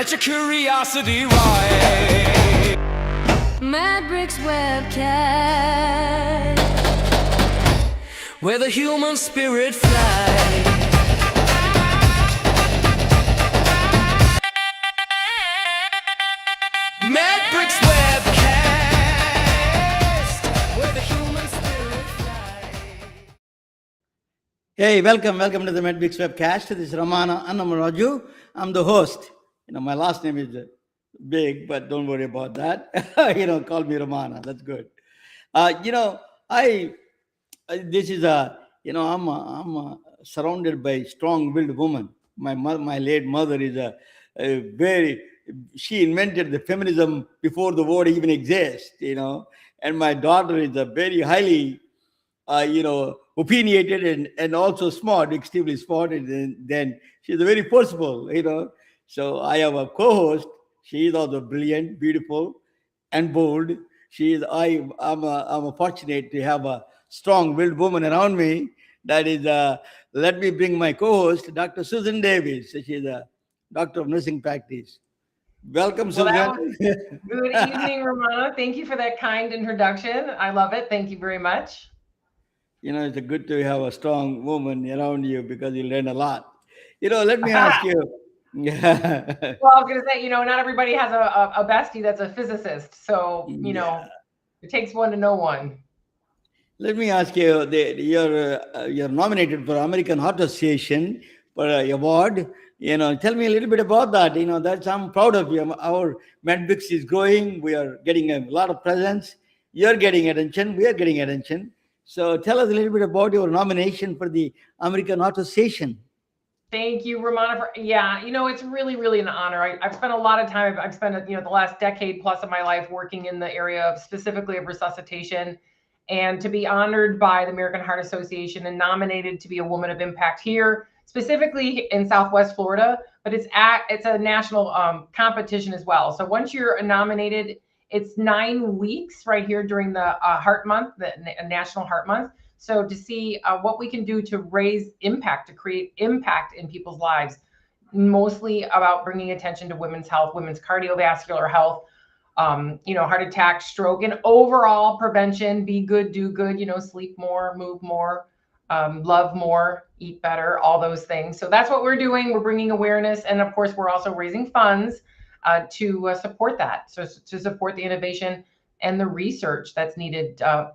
Let your curiosity rise. Mad Bricks webcast, Where the human spirit flies. Mad Bricks webcast. Where the human spirit flies. Hey, welcome to the Medbix webcast. This is Ramana Annamaraju. I'm the host. My last name is big, but don't worry about that. Call me Ramana. That's good. This is I'm surrounded by strong-willed women. My late mother is she invented the feminism before the word even exists, and my daughter is a very highly opinionated and also smart, extremely smart, and then she's very forceful, So I have a co-host. She is also brilliant, beautiful, and bold. I'm fortunate to have a strong-willed woman around me. That is, let me bring my co-host, Dr. Susan Davis. She's a doctor of nursing practice. Welcome, Susan. Good evening, Ramona. Thank you for that kind introduction. I love it. Thank you very much. It's good to have a strong woman around you because you learn a lot. Let me ask you. Well, I was going to say, not everybody has a bestie that's a physicist. So, It takes one to know one. Let me ask you, you're nominated for American Heart Association for an award. Tell me a little bit about that. I'm proud of you. Our Medbix is growing. We are getting a lot of presence. You're getting attention. We are getting attention. So tell us a little bit about your nomination for the American Heart Association. Thank you, Ramona. It's really, really an honor. I've spent a lot of time. I've spent, the last decade plus of my life working in the area of specifically of resuscitation, and to be honored by the American Heart Association and nominated to be a woman of impact here, specifically in Southwest Florida, but it's a national competition as well. So once you're nominated, it's 9 weeks right here during the Heart Month, the National Heart Month. So to see what we can do to raise impact, to create impact in people's lives, mostly about bringing attention to women's health, women's cardiovascular health, heart attack, stroke, and overall prevention. Be good, do good, sleep more, move more, love more, eat better, all those things. So that's what we're doing. We're bringing awareness. And of course, we're also raising funds to support that. So to support the innovation and the research that's needed to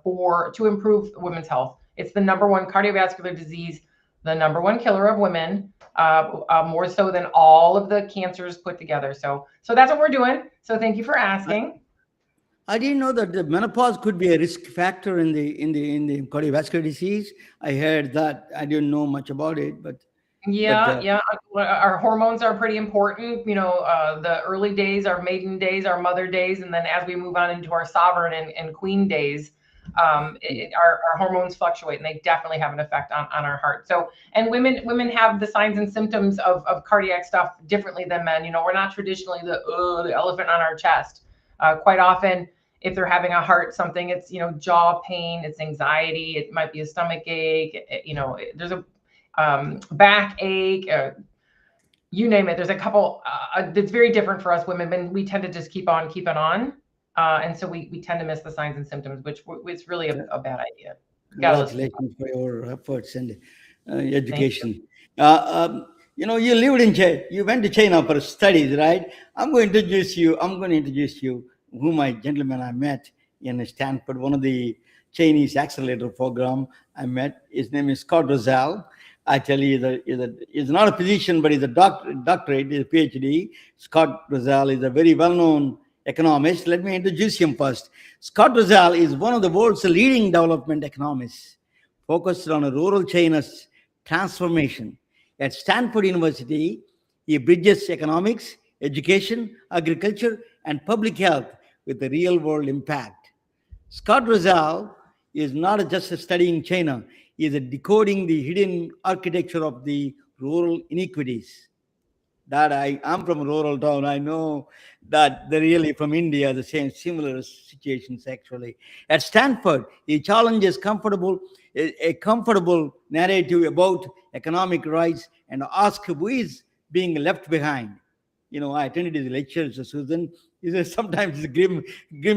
improve women's health. It's the number one cardiovascular disease, the number one killer of women, more so than all of the cancers put together. So that's what we're doing. So thank you for asking. I didn't know that the menopause could be a risk factor in the cardiovascular disease. I heard that. I didn't know much about it, but our hormones are pretty important. The early days, our maiden days, our mother days, and then as we move on into our sovereign and queen days, our hormones fluctuate, and they definitely have an effect on our heart. So, and women have the signs and symptoms of cardiac stuff differently than men. We're not traditionally the elephant on our chest. Quite often, if they're having a heart something, it's jaw pain, it's anxiety, it might be a stomach ache, there's a back ache, you name it. There's a couple that's very different for us women, but we tend to just keep on keeping on. And so we tend to miss the signs and symptoms, which it's really a bad idea. Congratulations for your efforts and education. You went to China for studies, right? I'm going to introduce you who my gentleman I met in Stanford, one of the Chinese accelerator program I met. His name is Scott Rozelle. Actually, he's not a physician, but he's a doctorate, he's a PhD. Scott Rozelle is a very well-known economist. Let me introduce him first. Scott Rozelle is one of the world's leading development economists, focused on rural China's transformation. At Stanford University, he bridges economics, education, agriculture, and public health with a real-world impact. Scott Rozelle is not just studying China, he is decoding the hidden architecture of the rural inequities. That I'm from a rural town. I know that they're really from India, the same similar situations actually. At Stanford, he challenges a comfortable narrative about economic rights and asks who is being left behind. I attended his lectures, Susan. He says sometimes the grim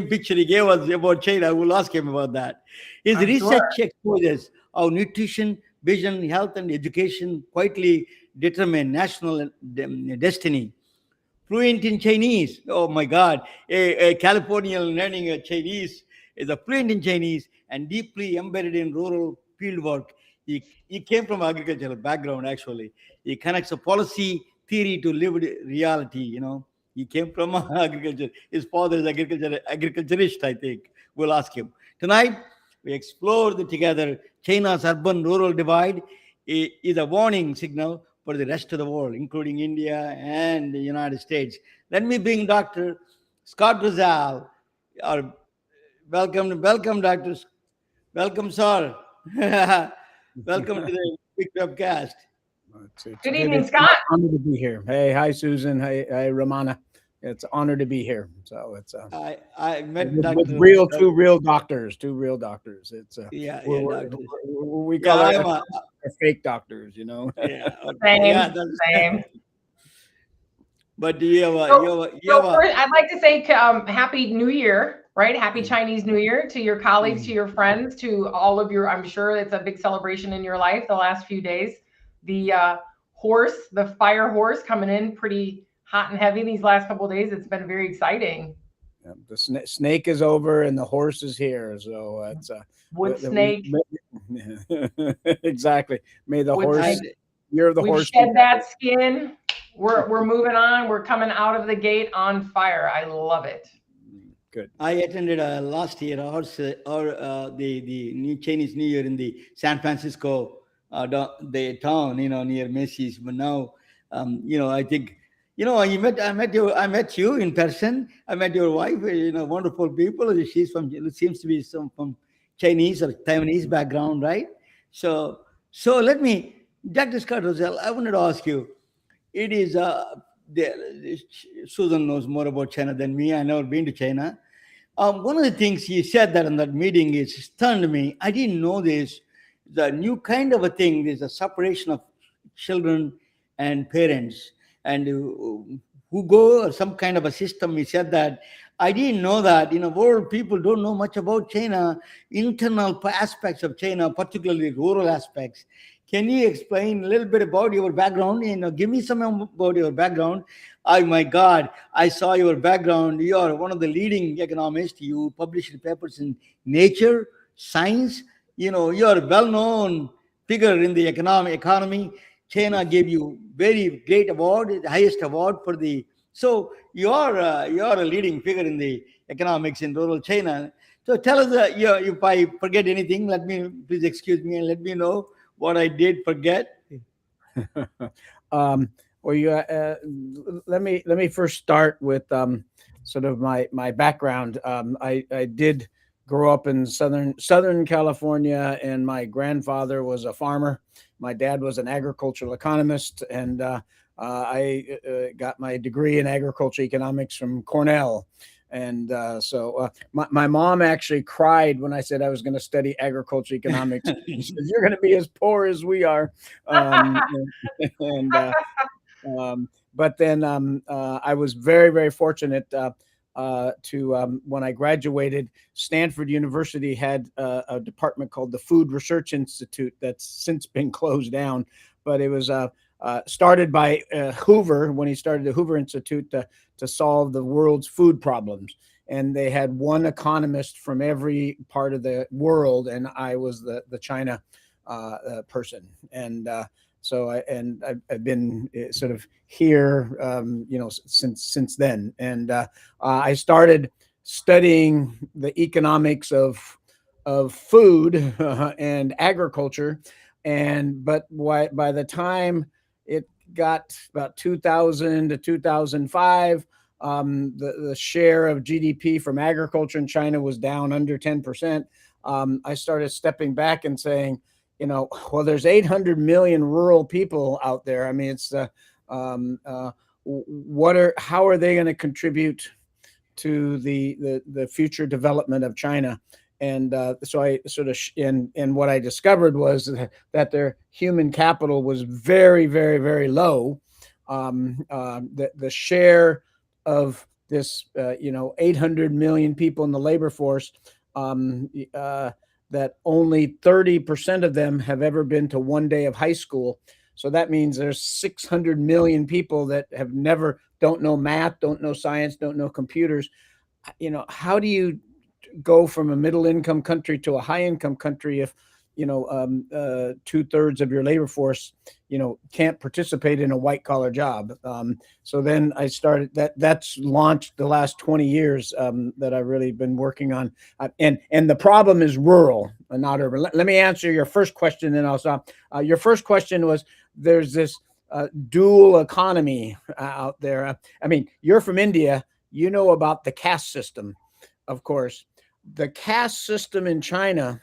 picture he gave us about China. I will ask him about that. His I'm research sure. exposes how nutrition, vision, health, and education quietly determine national destiny. Fluent in Chinese. Oh my God. A Californian learning Chinese is a fluent in Chinese and deeply embedded in rural fieldwork. He came from agricultural background, actually. He connects a policy theory to lived reality. He came from agriculture. His father is agriculturist, I think. We'll ask him. Tonight, we explore together China's urban-rural divide is a warning signal for the rest of the world, including India and the United States. Let me bring Dr. Scott Rozelle. Or welcome, Doctor. Welcome, sir. Welcome to the big webcast. It's Good good. evening, It's Scott. an honor to be here. Hey, hi, Susan. Hi, Ramana. It's an honor to be here. So it's I met with Dr. two real doctors. It's Yeah, we're, doctor. we Yeah, call I'm it a, fake doctors. yeah, Same, that's, same. but you have a, So, you have a, first, I'd like to say Happy New Year, right? Happy Chinese New Year to your colleagues, to your friends, to all of your, I'm sure it's a big celebration in your life the last few days. The the fire horse coming in pretty hot and heavy these last couple of days. It's been very exciting. the snake is over and the horse is here. So it's Wood snake. exactly. May the Wood horse, snake. year of the We've horse. shed that skin. We're moving on. We're coming out of the gate on fire. I love it. Good. I attended last year the new Chinese New Year in the San Francisco the town near Macy's. But now I think I met you in person. I met your wife. Wonderful people. She's seems to be from Chinese or Taiwanese background, right? So let me, Dr. Scott Rozelle, I wanted to ask you. It is Susan knows more about China than me. I never been to China. One of the things he said that in that meeting is stunned me. I didn't know this. The new kind of a thing. There's a separation of children and parents, and who go or some kind of a system. He said that. I didn't know that. In the world, people don't know much about China, internal aspects of China, particularly rural aspects. Can you explain a little bit about your background? Give me some about your background. Oh my God, I saw your background. You are one of the leading economists. You published papers in Nature, Science. You are a well-known figure in the economy. China gave you very great award, the highest award for the. So you are a leading figure in the economics in rural China. So tell us, if I forget anything, please excuse me and let me know what I did forget. Well, let me first start with sort of my background. I did grow up in Southern California, and my grandfather was a farmer. My dad was an agricultural economist, and I got my degree in agricultural economics from Cornell. And so my mom actually cried when I said I was going to study agriculture economics. She said, "You're going to be as poor as we are." But then I was very, very fortunate to when I graduated, Stanford University had a department called the Food Research Institute that's since been closed down. But it was started by Hoover when he started the Hoover Institute to solve the world's food problems. And they had one economist from every part of the world, and I was the China person. And so I've been sort of here, since then. And I started studying the economics of food and agriculture. But by the time it got about 2000 to 2005, the share of GDP from agriculture in China was down under 10%. I started stepping back and saying, well, there's 800 million rural people out there. I mean, it's how are they going to contribute to the future development of China? And so I sort of, and what I discovered was that their human capital was very, very, very low. The share of this 800 million people in the labor force, that only 30% of them have ever been to one day of high school. So that means there's 600 million people that don't know math, don't know science, don't know computers. How do you go from a middle income country to a high income country if 2/3 of your labor force can't participate in a white collar job? So then I started that's launched the last 20 years that I've really been working on, and the problem is rural and not urban. Let me answer your first question, and I'll stop. Your first question was, there's this dual economy out there. I mean, you're from India, you know about the caste system. Of course, the caste system in China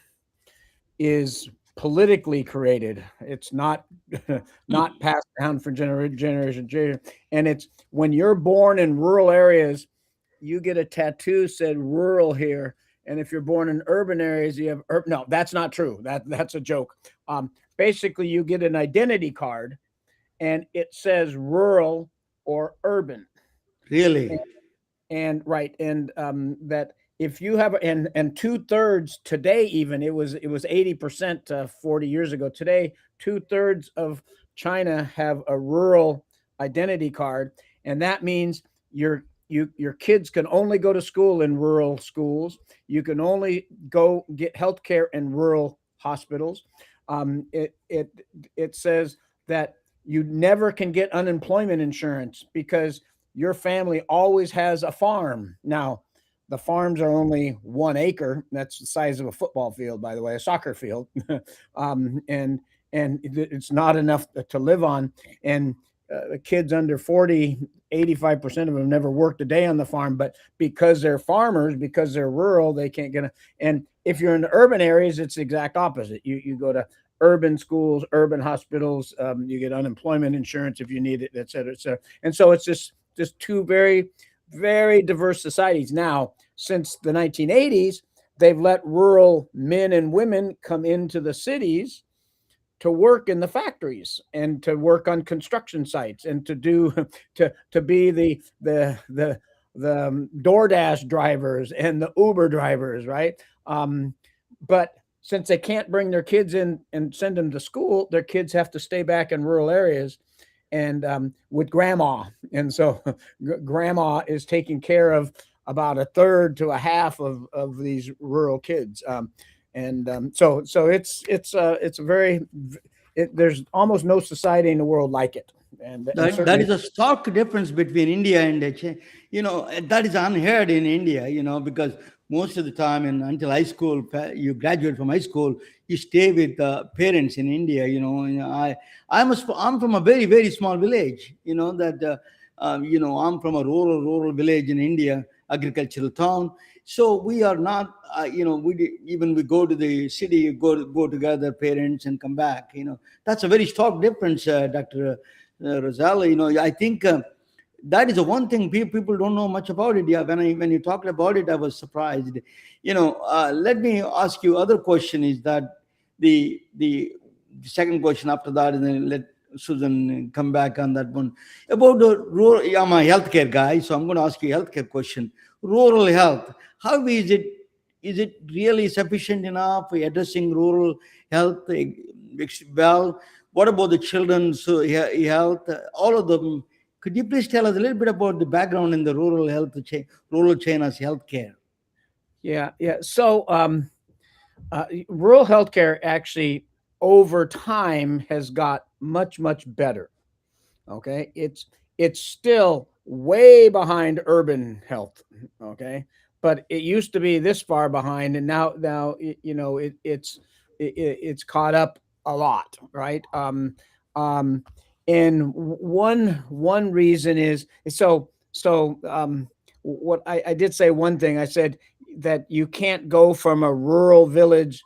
is politically created. It's not not passed down from generation to generation. And it's when you're born in rural areas, you get a tattoo said rural here. And if you're born in urban areas, you have no, that's not true. That's a joke. Basically, you get an identity card and it says rural or urban. Really? And right, and that if you have, and 2/3 today, even it was 80% 40 years ago. Today, 2/3 of China have a rural identity card, and that means your kids can only go to school in rural schools. You can only go get healthcare in rural hospitals. It says that you never can get unemployment insurance because your family always has a farm. Now, the farms are only 1 acre. That's the size of a football field, by the way, a soccer field. And it's not enough to live on. And the kids under 40, 85% of them never worked a day on the farm, but because they're farmers, because they're rural, they can't get and if you're in the urban areas, it's the exact opposite. You go to urban schools, urban hospitals, you get unemployment insurance if you need it, et cetera, et cetera. And so it's just two very, very diverse societies. Now, since the 1980s, they've let rural men and women come into the cities to work in the factories and to work on construction sites and to do to be the DoorDash drivers and the Uber drivers, right? But since they can't bring their kids in and send them to school, their kids have to stay back in rural areas and with grandma. And so grandma is taking care of about 1/3 to 1/2 of these rural kids. So it's a very, there's almost no society in the world like it. And That is a stark difference between India and that is unheard in India, because most of the time until high school, you graduate from high school, you stay with parents in India. I'm from a very, very small village, I'm from a rural village in India, agricultural town. So we are not, we go to the city, go together, parents, and come back. That's a very stark difference, Dr. Rozelle. I think that is the one thing people don't know much about it. Yeah, when you talked about it, I was surprised. Let me ask you other question. Is that the second question after that, and then let Susan come back on that one about the rural. I'm a healthcare guy, so I'm going to ask you a healthcare question. Rural health. How is it? Is it really sufficient enough for addressing rural health well? What about the children's health? All of them. Could you please tell us a little bit about the background in the rural China's healthcare? Yeah. So rural healthcare actually over time has got much better. Okay, it's still way behind urban health. Okay, but it used to be this far behind, and now it's caught up a lot, right? And one reason is what I did say one thing. I said that you can't go from a rural village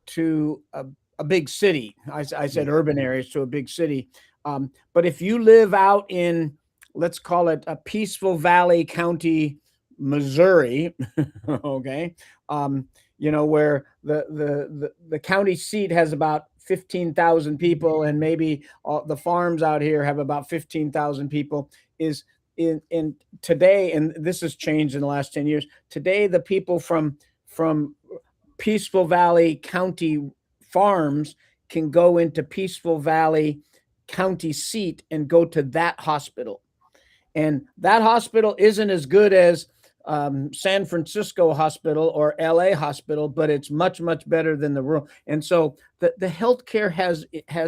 to a big city. I said urban areas to a big city. But if you live out in, let's call it a Peaceful Valley County, Missouri, okay, where the county seat has about 15,000 people, and maybe all the farms out here have about 15,000 people, is in today, and this has changed in the last 10 years. Today, the people from Peaceful Valley County farms can go into Peaceful Valley County seat and go to that hospital. And that hospital isn't as good as San Francisco hospital or LA hospital, but it's much, much better than the rural. And so the healthcare has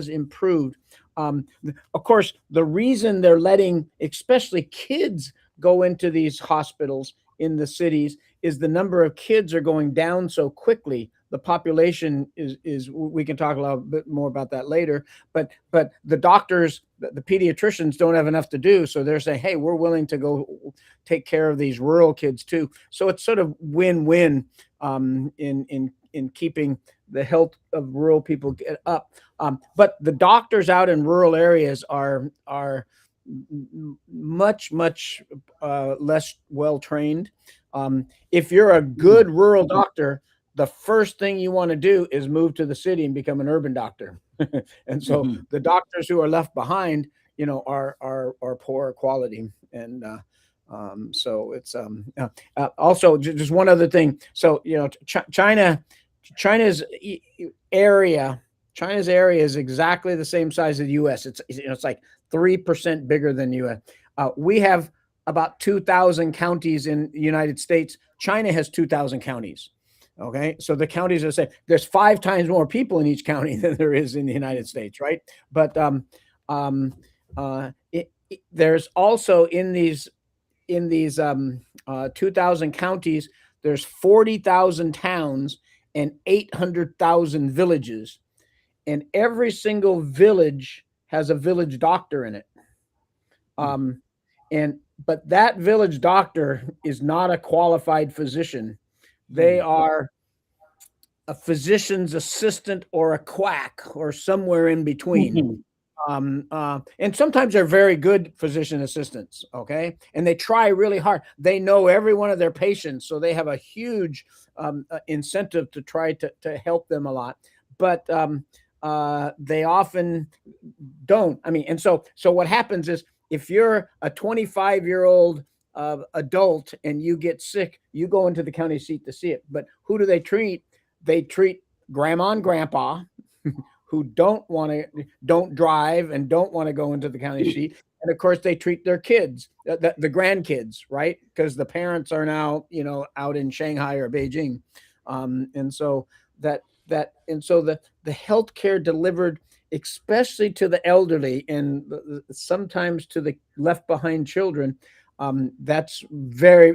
improved. Of course, the reason they're letting especially kids go into these hospitals in the cities is the number of kids are going down so quickly. The population is we can talk a little bit more about that later, but the doctors, the pediatricians don't have enough to do. So they're saying, hey, we're willing to go take care of these rural kids too. So it's sort of win-win in keeping the health of rural people up. But the doctors out in rural areas are much less well trained. If you're a good rural doctor, the first thing you want to do is move to the city and become an urban doctor. And so the doctors who are left behind, are poor quality. And so it's also just one other thing. So China's area is exactly the same size as the U.S. It's like 3% bigger than the U.S. We have about 2,000 counties in the United States. China has 2,000 counties. Okay, so the counties are saying there's 5 times more people in each county than there is in the United States, right? But there's also in these 2,000 counties, there's 40,000 towns and 800,000 villages, and every single village has a village doctor in it. But that village doctor is not a qualified physician. They are a physician's assistant or a quack or somewhere in between. And sometimes they're very good physician assistants, okay? And they try really hard. They know every one of their patients, so they have a huge incentive to try to help them a lot. But they often don't. I mean, and so what happens is if you're a 25-year-old adult and you get sick, you go into the county seat to see it. But who do they treat? They treat grandma and grandpa who don't drive and don't want to go into the county seat. And of course, they treat their kids, the grandkids, right? Because the parents are now, out in Shanghai or Beijing. And so the healthcare delivered, especially to the elderly and sometimes to the left behind children, that's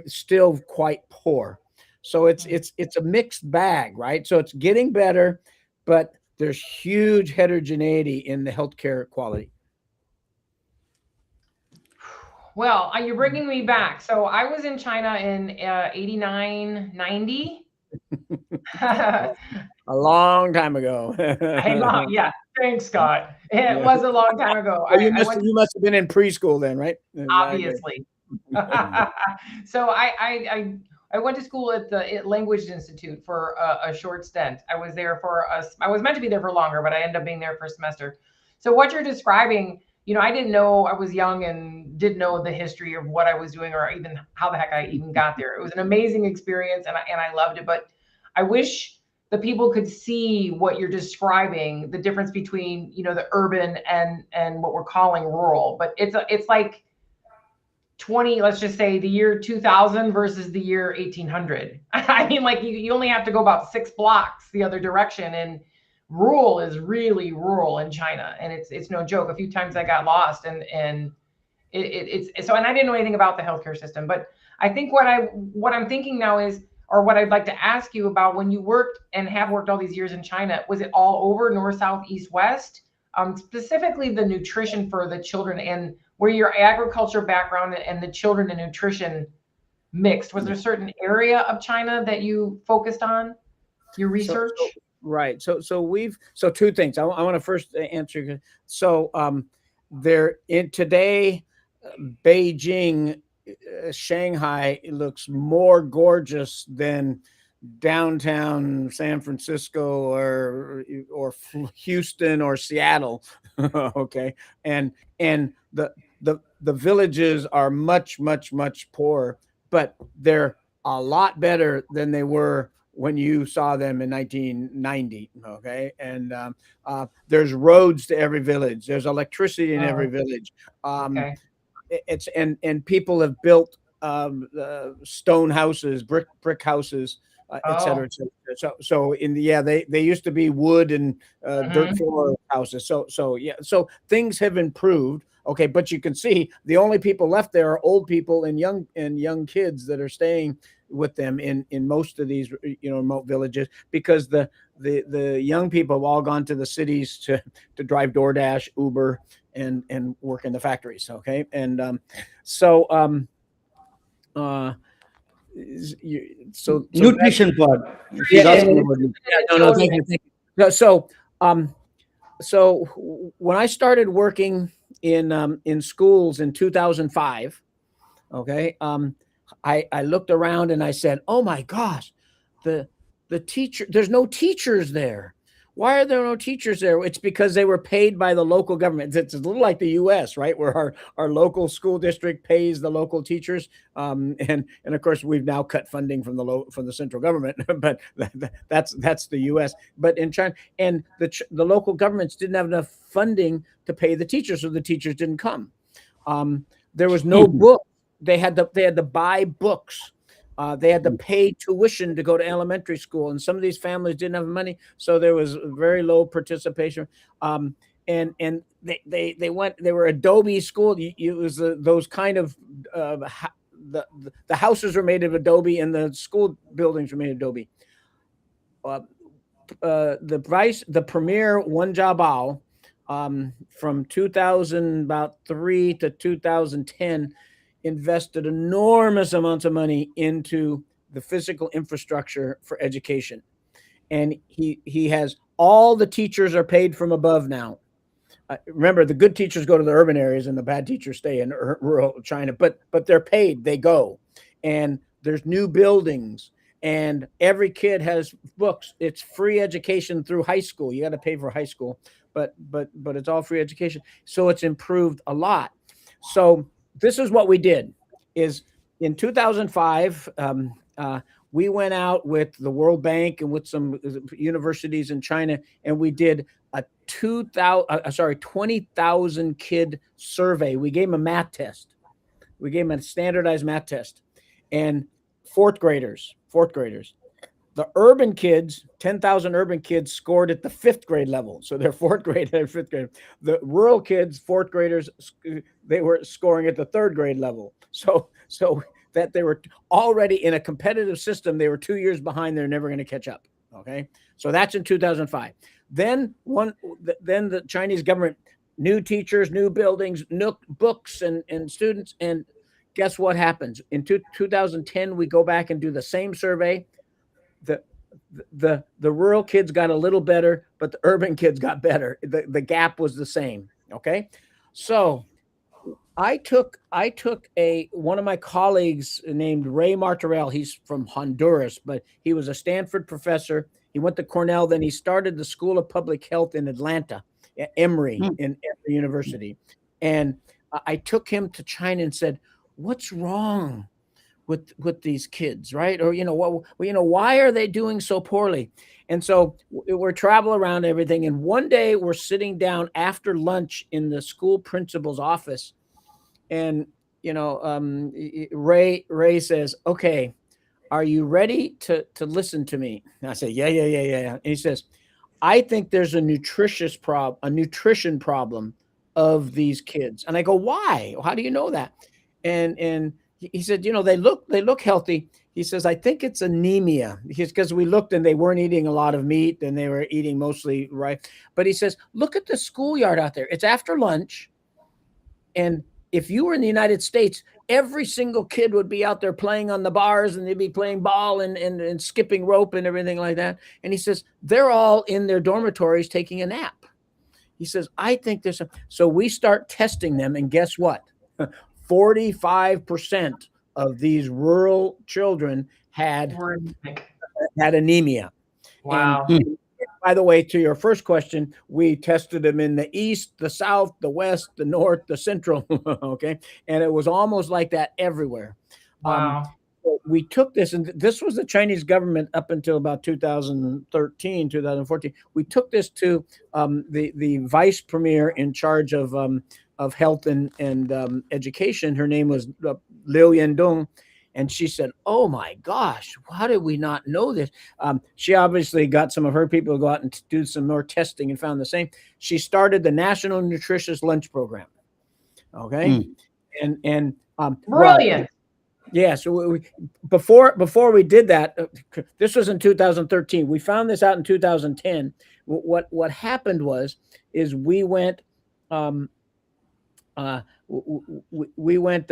still quite poor. So it's a mixed bag, right? So it's getting better, but there's huge heterogeneity in the healthcare quality. Well, you're bringing me back. So I was in China in 89, 90. A long time ago. Yeah. Thanks, Scott. It was a long time ago. You must have been in preschool then, right? Obviously. So I went to school at the Language Institute for a short stint. I was there I was meant to be there for longer, but I ended up being there for a semester. So what you're describing, I didn't know. I was young and didn't know the history of what I was doing or even how the heck I even got there. It was an amazing experience and I loved it. But I wish the people could see what you're describing, the difference between, the urban and what we're calling rural. But it's like let's just say the year 2000 versus the year 1800. I mean, like you only have to go about 6 blocks the other direction, and rural is really rural in China, and it's no joke. A few times I got lost, and it's so, and I didn't know anything about the healthcare system. But I think what I'm thinking now is, or what I'd like to ask you about, when you worked and have worked all these years in China, was it all over, north, south, east, west? Specifically the nutrition for the children, and where your agriculture background and the children and nutrition mixed. Was there a certain area of China that you focused on, your research? Right. So 2 things. I want to first answer. So today, Beijing, Shanghai looks more gorgeous than downtown San Francisco or Houston or Seattle. Okay. And the villages are much, much, much poorer, but they're a lot better than they were when you saw them in 1990. Okay. And there's roads to every village. There's electricity in every village. Okay. It's and people have built stone houses, brick houses, et cetera, et cetera. So in the, yeah, they used to be wood and dirt floor houses. So yeah, so things have improved. Okay, but you can see the only people left there are old people and young kids that are staying with them in most of these remote villages, because the young people have all gone to the cities to drive DoorDash, Uber, and work in the factories. Okay, and so Nutrition part. She's yeah, asking about nutrition. no, thank you. So when I started working in schools in 2005, okay, I looked around and I said, oh my gosh, the teacher, there's no teachers there. Why are there no teachers there? It's because they were paid by the local government. It's a little like the U.S., right, where our local school district pays the local teachers, and of course we've now cut funding from the central government, but that's the U.S. But in China, and the local governments didn't have enough funding to pay the teachers, so the teachers didn't come. There was no book. They had to buy books. They had to pay tuition to go to elementary school, and some of these families didn't have money, so there was very low participation. And they were Adobe school. It was those kind of the houses were made of Adobe, and the school buildings were made of Adobe. The premier Wen Jiabao, from 2003 to 2010. Invested enormous amounts of money into the physical infrastructure for education. And he has all the teachers are paid from above now. Remember, the good teachers go to the urban areas and the bad teachers stay in rural China, but they're paid, they go. And there's new buildings, and every kid has books. It's free education through high school. You got to pay for high school, but it's all free education. So it's improved a lot. So this is what we did, is in 2005, we went out with the World Bank and with some universities in China, and we did a 20,000 kid survey. We gave them a math test. We gave them a standardized math test, and fourth graders. The urban kids, 10,000 urban kids scored at the 5th grade level. So they're 4th grade and 5th grade. The rural kids, 4th graders, they were scoring at the 3rd grade level. So that they were already in a competitive system. They were 2 years behind. They're never going to catch up. Okay. So that's in 2005. Then the Chinese government, new teachers, new buildings, new books and students. And guess what happens? In 2010, we go back and do the same survey. The rural kids got a little better, but the urban kids got better. The gap was the same. Okay. So I took one of my colleagues named Ray Martorell. He's from Honduras, but he was a Stanford professor. He went to Cornell. Then he started the School of Public Health in Atlanta, at Emory in Emory University. And I took him to China and said, what's wrong with these kids, right? Or, why are they doing so poorly? And so we're traveling around everything. And one day we're sitting down after lunch in the school principal's office. And, Ray says, okay, are you ready to listen to me? And I say, yeah. And he says, I think there's a nutrition problem of these kids. And I go, why? How do you know that? And he said, they look healthy. He says, I think it's anemia, because we looked and they weren't eating a lot of meat and they were eating mostly rice. But he says, look at the schoolyard out there. It's after lunch. And if you were in the United States, every single kid would be out there playing on the bars, and they'd be playing ball and skipping rope and everything like that. And he says, they're all in their dormitories taking a nap. He says, I think there's so we start testing them, and guess what? 45% of these rural children had had anemia. Wow. And by the way, to your first question, we tested them in the east, the south, the west, the north, the central. Okay. And it was almost like that everywhere. Wow. We took this, and this was the Chinese government up until about 2013, 2014. We took this to the vice premier in charge of health and education. Her name was Liu Yendong. And she said, "Oh my gosh, how did we not know this?" She obviously got some of her people to go out and do some more testing and found the same. She started the National Nutritious Lunch Program. Okay, and Brilliant. well, yeah. So before we did that, this was in 2013. We found this out in 2010. What happened is we went. We went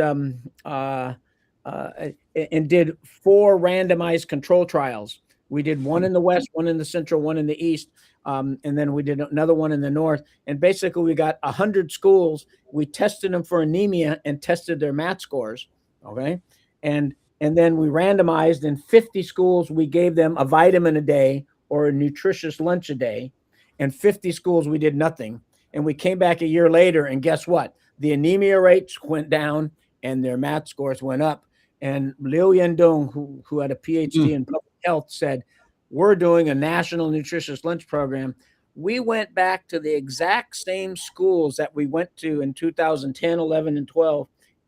and did 4 randomized control trials. We did one in the west, one in the central, one in the east, and then we did another one in the north. And basically, we got 100 schools. We tested them for anemia and tested their math scores. Okay, and then we randomized in 50 schools. We gave them a vitamin a day or a nutritious lunch a day, and 50 schools we did nothing. And we came back a year later, and guess what? The anemia rates went down, and their math scores went up. And Liu Yendong, who had a PhD in public health, said, "We're doing a national nutritious lunch program." We went back to the exact same schools that we went to in 2010, 11, and 12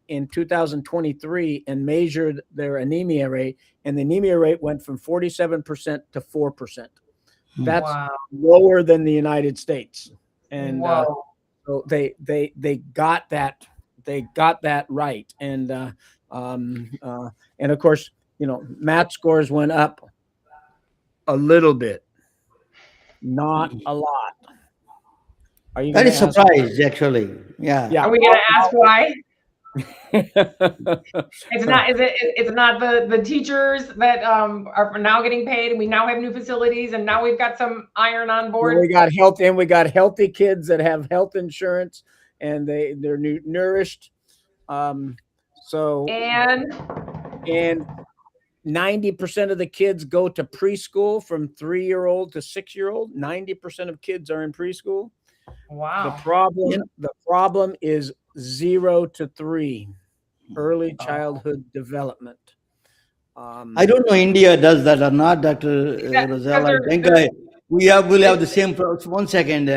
in 2023 and measured their anemia rate. And the anemia rate went from 47% to 4%. That's lower than the United States. And so they got that. They got that right. And of course, math scores went up a little bit, not a lot. Are you Very surprised, actually. Yeah. Are we going to ask why? It's not. It's not the teachers that are now getting paid, and we now have new facilities, and now we've got some iron on board. We got healthy kids that have health insurance, and they're nourished. So and 90% of the kids go to preschool from 3-year-old to 6-year-old. 90% of kids are in preschool. Wow. The problem is 0 to 3, early childhood development. I don't know India does that or not, Dr. Rozelle. I think we'll have the same problem. 1 second,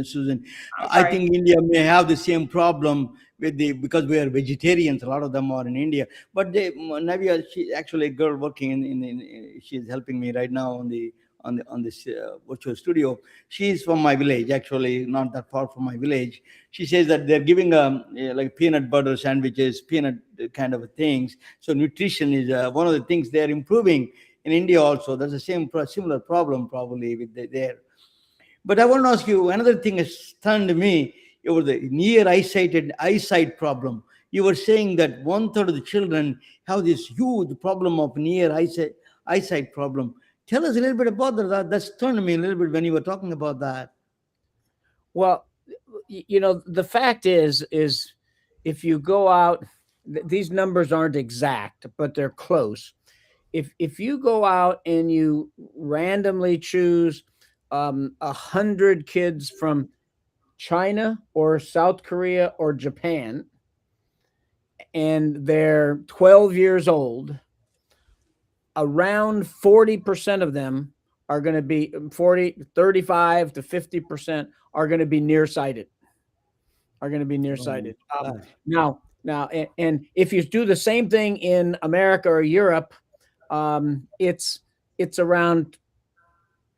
Susan. I think India may have the same problem because we are vegetarians. A lot of them are in India. But Navia, she's actually a girl working she's helping me right now on this virtual studio. She's from my village, actually, not that far from my village. She says that they're giving like peanut butter sandwiches, peanut kind of things. So nutrition is one of the things they're improving in India also. There's the similar problem probably with there. But I want to ask you, another thing has stunned me over the near eyesight problem. You were saying that 1/3 of the children have this huge problem of near eyesight problem. Tell us a little bit about that. That stunned me a little bit when you were talking about that. Well, the fact is if you go out, these numbers aren't exact, but they're close. If you go out and you randomly choose 100 kids from China or South Korea or Japan, and they're 12 years old, around 40% of them are going to be 35 to 50% are going to be nearsighted. Now, and if you do the same thing in America or Europe, it's around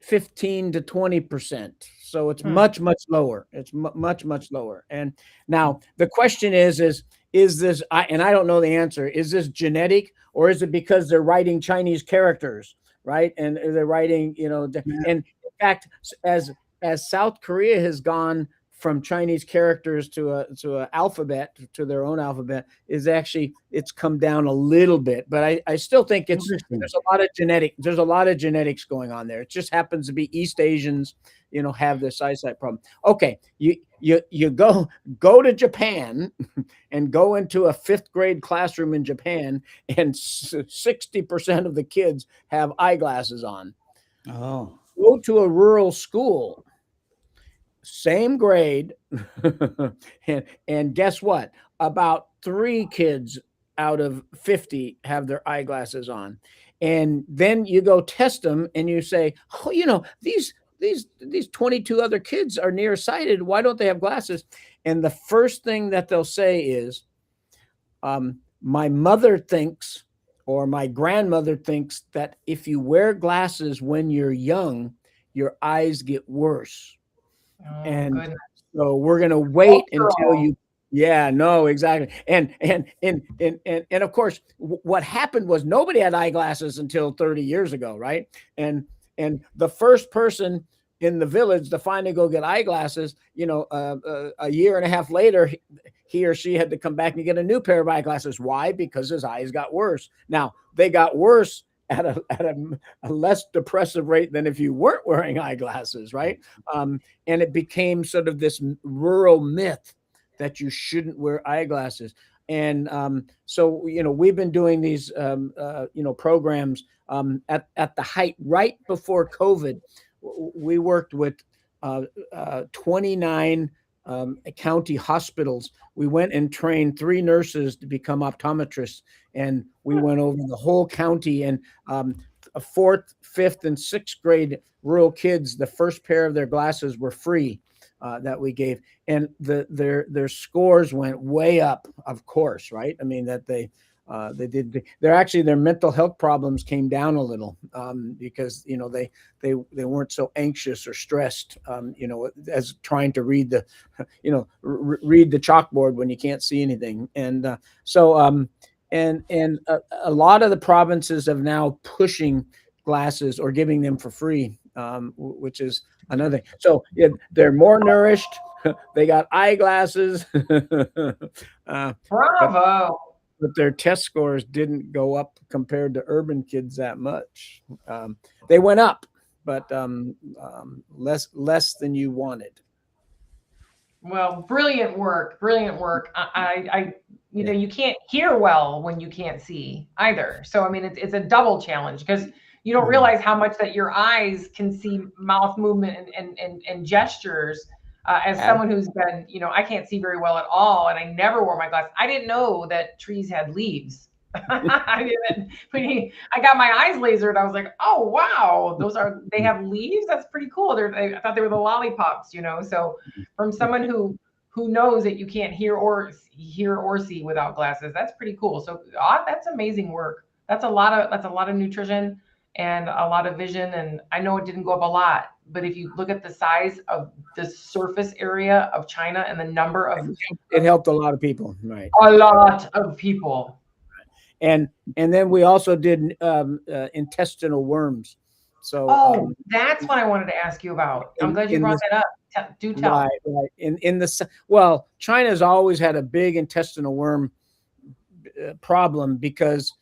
15 to 20%. So it's much lower. It's much lower. And now the question is this? And I don't know the answer. Is this genetic, or is it because they're writing Chinese characters, right? And they're writing, and in fact, as South Korea has gone from Chinese characters to a alphabet, to their own alphabet, it's come down a little bit, but I still think there's a lot of genetics going on there. It just happens to be East Asians have this eyesight problem. Okay, you go to Japan and go into a 5th grade classroom in Japan, and 60% of the kids have eyeglasses on. Oh, Go to a rural school, same grade, and guess what? About 3 kids out of 50 have their eyeglasses on. And then you go test them and you say, oh, these 22 other kids are nearsighted. Why don't they have glasses? And the first thing that they'll say is, my mother thinks, or my grandmother thinks, that if you wear glasses when you're young, your eyes get worse. Oh, And goodness. so we're going to wait until Cultural. you. Yeah, no, exactly. And of course, what happened was nobody had eyeglasses until 30 years ago, right? And the first person in the village to finally go get eyeglasses, a year and a half later, he or she had to come back and get a new pair of eyeglasses. Why? Because his eyes got worse. Now, they got worse at a less depressive rate than if you weren't wearing eyeglasses, right? And it became sort of this rural myth that you shouldn't wear eyeglasses. And so, we've been doing these, programs at the height right before COVID. We worked with 29 county hospitals. We went and trained 3 nurses to become optometrists, and we went over the whole county. And a 4th, 5th, and 6th grade rural kids, the first pair of their glasses were free that we gave, and their scores went way up. Of course, right? I mean that they did. Their mental health problems came down a little because they weren't so anxious or stressed, as trying to read the read the chalkboard when you can't see anything. And and a lot of the provinces have now pushing glasses or giving them for free, which is another thing. So they're more nourished. They got eyeglasses. Bravo. But their test scores didn't go up compared to urban kids that much. They went up, but less than you wanted. Well, brilliant work. Brilliant work. You can't hear well when you can't see either. So, I mean, it's a double challenge because you don't realize how much that your eyes can see mouth movement and gestures. As someone who's been, I can't see very well at all, and I never wore my glasses. I didn't know that trees had leaves. I didn't. I got my eyes lasered. I was like, oh wow, they have leaves. That's pretty cool. I thought they were the lollipops, So from someone who knows that you can't hear or see without glasses, that's pretty cool. So that's amazing work. That's a lot of nutrition and a lot of vision. And I know it didn't go up a lot, but if you look at the size of the surface area of China and the number of, it helped a lot of people, right? A lot of people. And then we also did intestinal worms. So that's what I wanted to ask you about. I'm glad you brought that up. Do tell. Right. China's always had a big intestinal worm problem because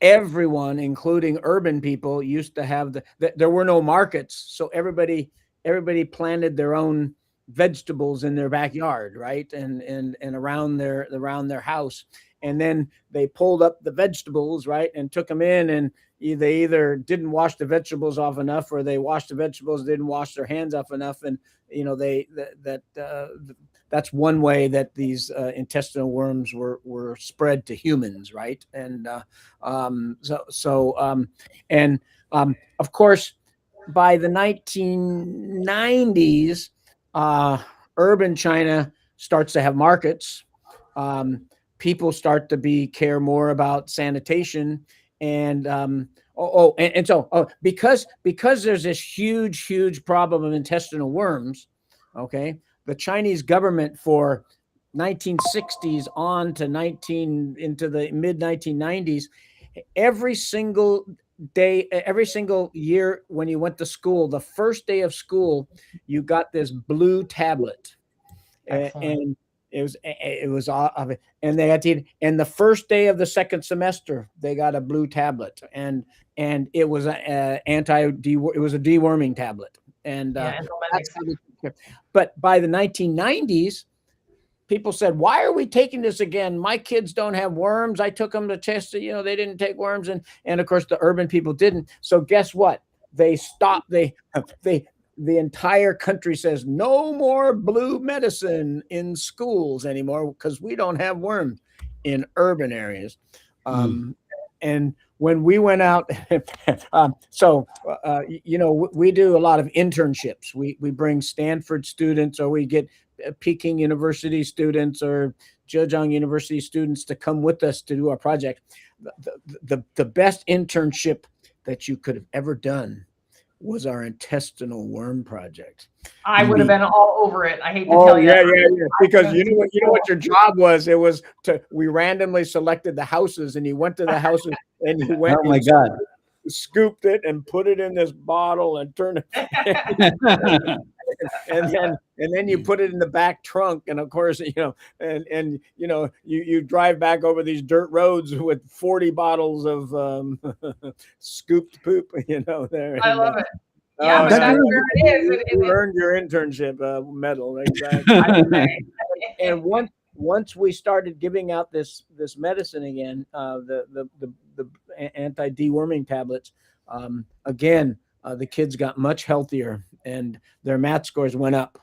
everyone, including urban people, used to have there were no markets, so everybody planted their own vegetables in their backyard, right, and around their house, and then they pulled up the vegetables, right, and took them in, and they either didn't wash the vegetables off enough, or they washed the vegetables, didn't wash their hands off enough, and that's one way that these intestinal worms were spread to humans, right? And of course, by the 1990s, urban China starts to have markets. People start to care more about sanitation, and because there's this huge problem of intestinal worms, okay. The Chinese government for 1960s on to into the mid 1990s, every single year when you went to school, the first day of school, you got this blue tablet. And it was and they had to, and the first day of the second semester, they got a blue tablet, and it was it was a deworming tablet. And Yeah, that's how they took care. But by the 1990s, people said, why are we taking this again? My kids don't have worms. I took them to test it. They didn't take worms. And of course, the urban people didn't. So guess what? They stopped. The entire country says no more blue medicine in schools anymore because we don't have worms in urban areas. And when we went out, we do a lot of internships. We bring Stanford students, or we get Peking University students or Zhejiang University students to come with us to do our project. The best internship that you could have ever done was our intestinal worm project. I would have been all over it. I hate to tell you. Yeah. Because you know what your job was? It was we randomly selected the houses, and you went to the houses and you went. Oh my God. Scooped it and put it in this bottle and turned it. and then you put it in the back trunk, and of course, you drive back over these dirt roads with 40 bottles of scooped poop, there. I love it. Yeah, but that's where it is. You earned your internship medal, exactly. And once we started giving out this medicine again, the anti-deworming tablets, again, the kids got much healthier and their math scores went up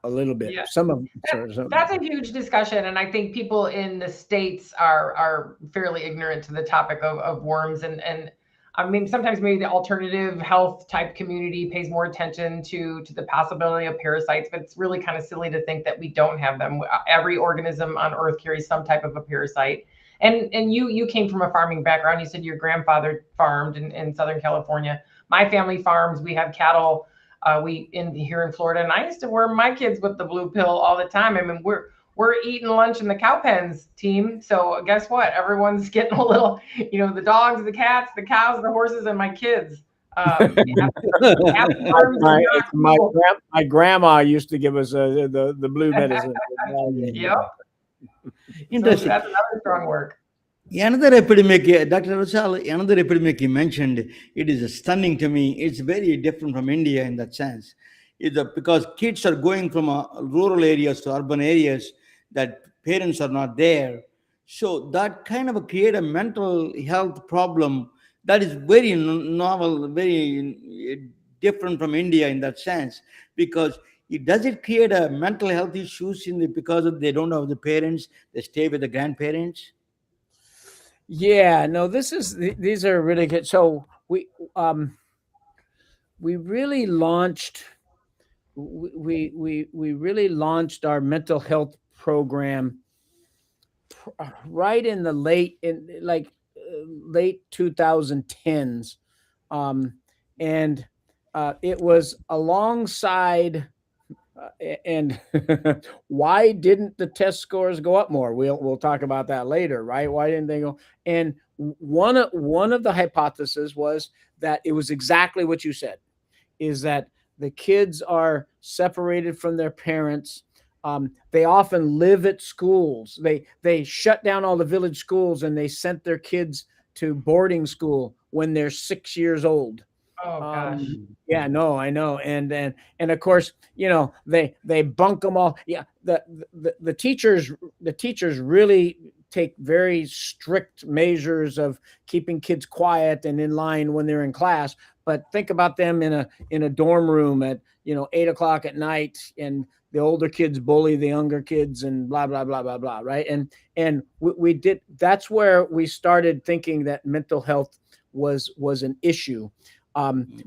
a little bit. Yeah. Some of them. That's a huge discussion, and I think people in the States are fairly ignorant to the topic of worms, and I mean, sometimes maybe the alternative health type community pays more attention to the possibility of parasites, but it's really kind of silly to think that we don't have them. Every organism on Earth carries some type of a parasite. And you came from a farming background. You said your grandfather farmed in Southern California. My family farms. We have cattle. Here in Florida, and I used to worm my kids with the blue pill all the time. I mean, we're eating lunch in the cow pens, team. So guess what? Everyone's getting a little, the dogs, the cats, the cows, the horses, and my kids. My grandma used to give us the blue medicine. Yep. Interesting. So that's another strong work. Another epidemic, Dr. Rozelle, another epidemic you mentioned, it is stunning to me. It's very different from India in that sense. Because kids are going from rural areas to urban areas that parents are not there. So that kind of create a mental health problem that is very novel, very different from India in that sense. Because does it create a mental health issues because they don't have the parents, they stay with the grandparents? Yeah, no, these are really good. So we really launched we really launched our mental health program right in the late 2010s, and it was alongside. And why didn't the test scores go up more? We'll talk about that later, right? Why didn't they go? And one of the hypotheses was that it was exactly what you said, is that the kids are separated from their parents. They often live at schools. They shut down all the village schools and they sent their kids to boarding school when they're 6 years old. Oh gosh. Yeah, no, I know. And of course, they bunk them all. Yeah. The teachers really take very strict measures of keeping kids quiet and in line when they're in class. But think about them in a dorm room at 8:00 at night, and the older kids bully the younger kids and blah blah blah blah blah, right? And we did. That's where we started thinking that mental health was an issue.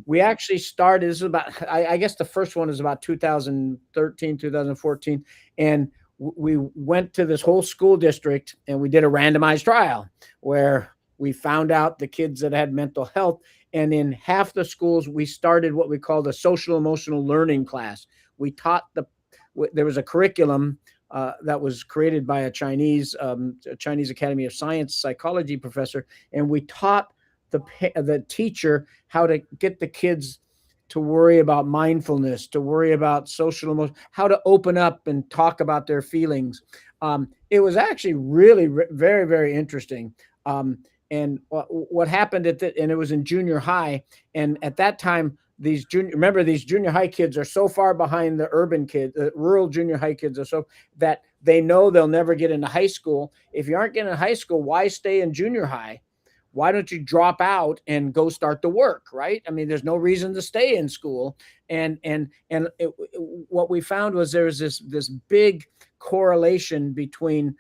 We actually started, this is about, I guess the first one is about 2013, 2014. And we went to this whole school district and we did a randomized trial where we found out the kids that had mental health. And in half the schools, we started what we called a social emotional learning class. We taught there was a curriculum that was created by a Chinese Academy of Science psychology professor. And we taught the teacher how to get the kids to worry about mindfulness, to worry about social emotion, how to open up and talk about their feelings. It was actually really very, very interesting. And what happened and it was in junior high. And at that time, these junior high kids are so far behind the urban kids, the rural junior high kids are so that they know they'll never get into high school. If you aren't getting into high school, why stay in junior high? Why don't you drop out and go start to work, right? I mean, there's no reason to stay in school. And what we found was there was this big correlation between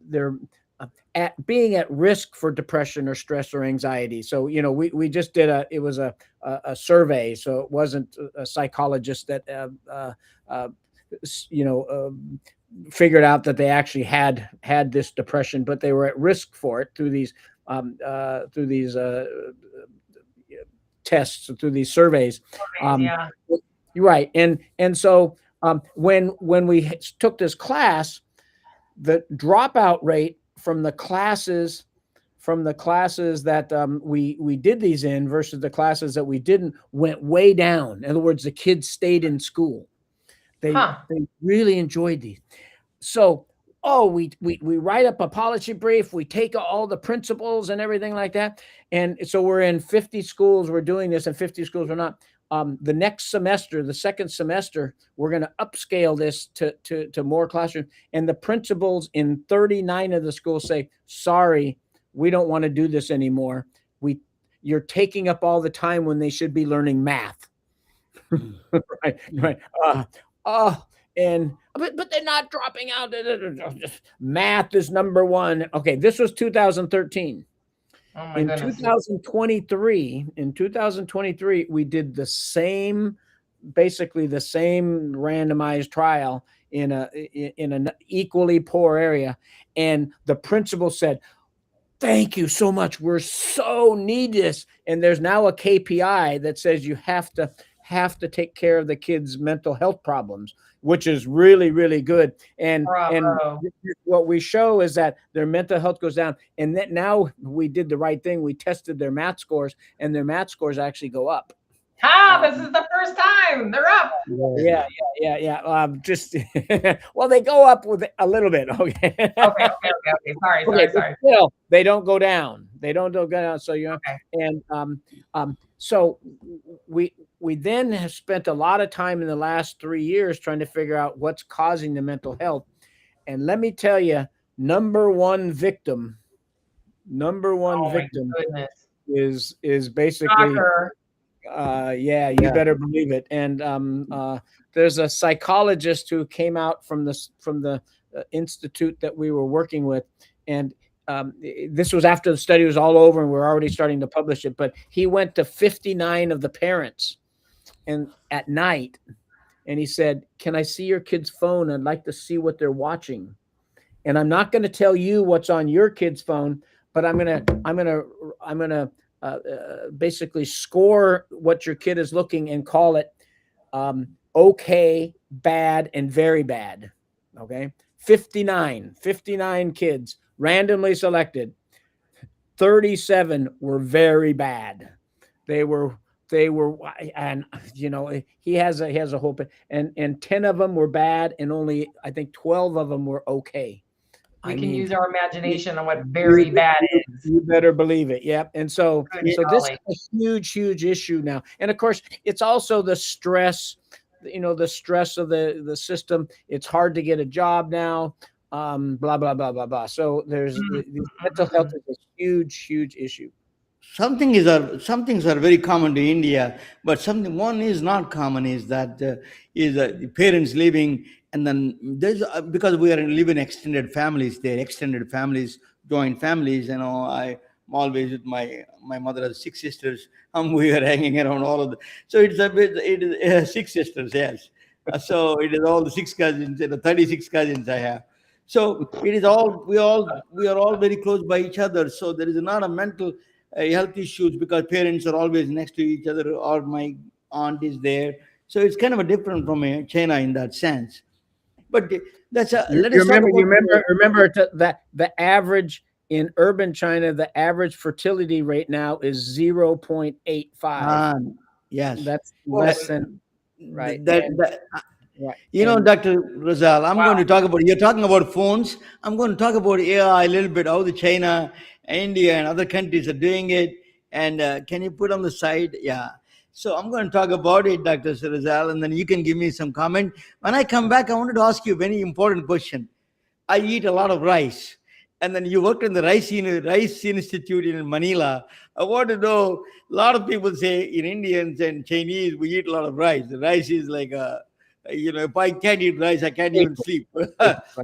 their being at risk for depression or stress or anxiety. So, we just did a survey. So it wasn't a psychologist that, figured out that they actually had this depression, but they were at risk for it through these tests, through these surveys. Yeah. Right. And so when we took this class, the dropout rate from the classes that we did these in versus the classes that we didn't went way down. In other words, the kids stayed in school. They really enjoyed these. So, we write up a policy brief. We take all the principles and everything like that. And so we're in 50 schools. We're doing this, and 50 schools we're not. The next semester, the second semester, we're going to upscale this to more classrooms. And the principals in 39 of the schools say, sorry, we don't want to do this anymore. You're taking up all the time when they should be learning math. Right. But they're not dropping out. Math is number one. Okay, this was 2013. Oh my In goodness. 2023, we did basically the same randomized trial in an equally poor area, and the principal said, "Thank you so much. We're so need this." And there's now a KPI that says you have to take care of the kids' mental health problems, which is really, really good. And what we show is that their mental health goes down. And that now we did the right thing. We tested their math scores, and their math scores actually go up. This is the first time they're up. Yeah. Well, they go up with a little bit. Okay. Okay. Sorry. Still, they don't go down. So so we then have spent a lot of time in the last 3 years trying to figure out what's causing the mental health. And let me tell you, number one victim is basically Shocker. You better believe it. And there's a psychologist who came out from the institute that we were working with, and this was after the study was all over and we're already starting to publish it. But he went to 59 of the parents and at night, and he said, "Can I see your kid's phone? I'd like to see what they're watching. And I'm not going to tell you what's on your kid's phone, but I'm gonna basically score what your kid is looking and call it okay, bad, and very bad." Okay, 59 kids randomly selected. 37 were very bad. They were, and he has a whole, and 10 of them were bad, and only I think 12 of them were okay. We can use our imagination on what very bad is. You better believe it. Yep. And so this golly. is a huge issue now. And of course, it's also the stress, the stress of the system. It's hard to get a job now. Blah, blah, blah, blah, blah. So there's mental health is a huge issue. Some things are very common to India, but one is not common is that the parents living, and then there's because we are living extended families, joint families. I'm always with my mother has 6 sisters. We are hanging around all of them. So it is 6 sisters, yes. So it is all the 6 cousins, 36 cousins I have. So it is all we are all very close by each other. So there is not a mental health issues because parents are always next to each other, or my aunt is there. So it's kind of a different from China in that sense. But that's remember that the average in urban China, the average fertility rate now is 0.85. Yes, that's less than right. Right. Dr. Rozelle, you're talking about phones. I'm going to talk about AI a little bit, how the China, India, and other countries are doing it. And can you put on the side? Yeah. So I'm going to talk about it, Dr. Rozelle, and then you can give me some comment. When I come back, I wanted to ask you a very important question. I eat a lot of rice. And then you worked in the Rice Institute in Manila. I want to know, a lot of people say in Indians and Chinese, we eat a lot of rice. The rice is like if I can't eat rice, I can't even sleep.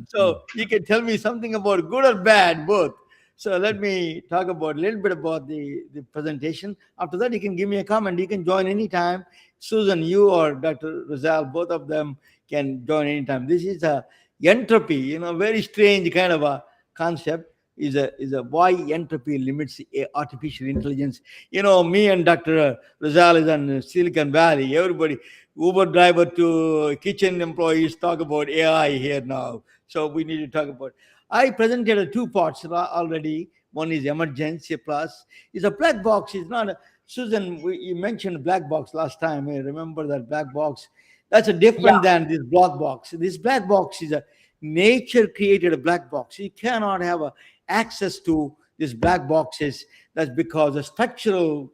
So you can tell me something about good or bad, both. So let me talk about a little bit about the presentation. After that, you can give me a comment. You can join anytime. Susan, you or Dr. Rozelle, both of them can join anytime. This is a entropy, very strange kind of a concept. Is a why entropy limits artificial intelligence. Me and Dr. Rozelle is in Silicon Valley. Everybody, Uber driver to kitchen employees, talk about AI here now. So we need to talk about. I presented two parts already. One is emergency plus. It's a black box. It's not a, Susan, you mentioned black box last time. I remember that black box. That's a different than this black box. This black box is a nature created a black box. You cannot have access to these black boxes. That's because a structural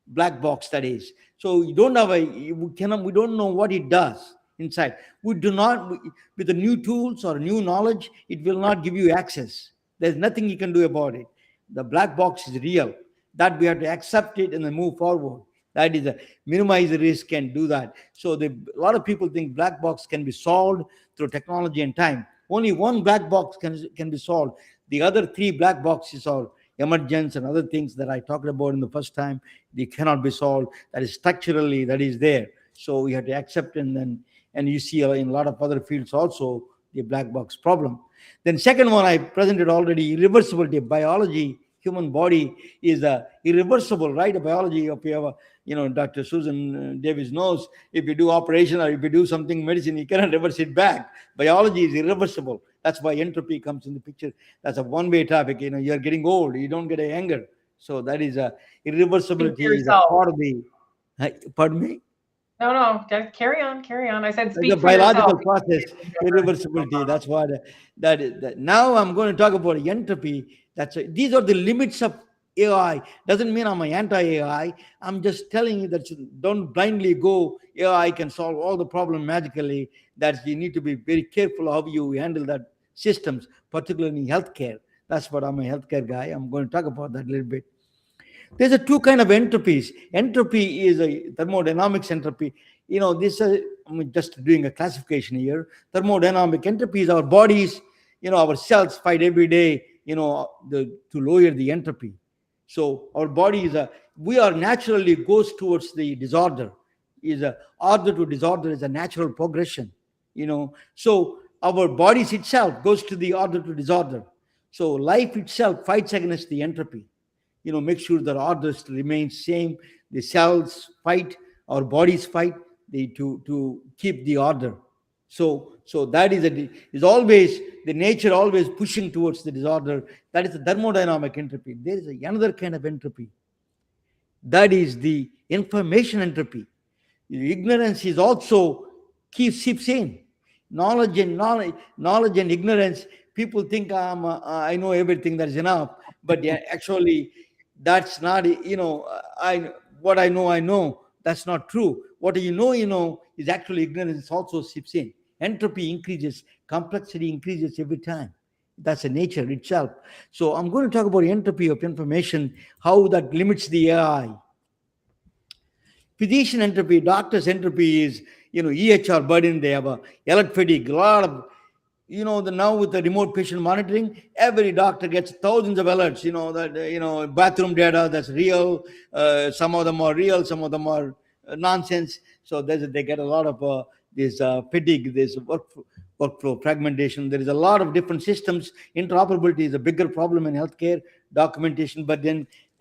black box, that is. So you don't have we don't know what it does inside. We do not, with the new tools or new knowledge, it will not give you access. There's nothing you can do about it. The black box is real. That we have to accept it and then move forward. That is a minimize the risk and do that. So a lot of people think black box can be solved through technology and time. Only one black box can be solved. The other three black boxes are emergence and other things that I talked about in the first time. They cannot be solved. That is structurally, that is there. So we have to accept, and you see in a lot of other fields also the black box problem. Then second one I presented already, irreversibility. Biology, human body is irreversible, right? Biology, if you have Dr. Susan Davis knows, if you do operation or if you do something medicine, you cannot reverse it back. Biology is irreversible. That's why entropy comes in the picture. That's a one-way traffic. You're getting old. You don't get younger. So that is irreversibility is a part of the. Pardon me. No, carry on. I said speak The for biological yourself. process, irreversibility. That's what that is. Now I'm going to talk about entropy. These are the limits of AI. Doesn't mean I'm an anti-AI. I'm just telling you that you don't blindly go, AI can solve all the problem magically. That you need to be very careful how you handle that systems, particularly in healthcare. That's what I'm a healthcare guy. I'm going to talk about that a little bit. There's a two kind of entropies. Entropy is a thermodynamics entropy. This I'm just doing a classification here. Thermodynamic entropy is our bodies, our cells fight every day, to lower the entropy. So our body we are naturally goes towards the disorder. Is a order to disorder is a natural progression. So our bodies itself goes to the order to disorder. So life itself fights against the entropy. Make sure that orders remain same. The cells fight, our bodies fight to keep the order. So that is always the nature always pushing towards the disorder. That is the thermodynamic entropy. There is another kind of entropy. That is the information entropy. Ignorance is also keeps same. Knowledge and ignorance. People think I know everything. That's enough. But actually, that's not. What I know. That's not true. What you know is actually ignorance. Also seeps in. Entropy increases. Complexity increases every time. That's a nature itself. So I'm going to talk about entropy of information. How that limits the AI. Physician entropy, doctor's entropy is, EHR burden. They have a alert fatigue. A lot of, now with the remote patient monitoring, every doctor gets thousands of alerts. Bathroom data that's real. Some of them are real. Some of them are nonsense. So they get a lot of this fatigue, this workflow fragmentation. There is a lot of different systems. Interoperability is a bigger problem in healthcare. Documentation,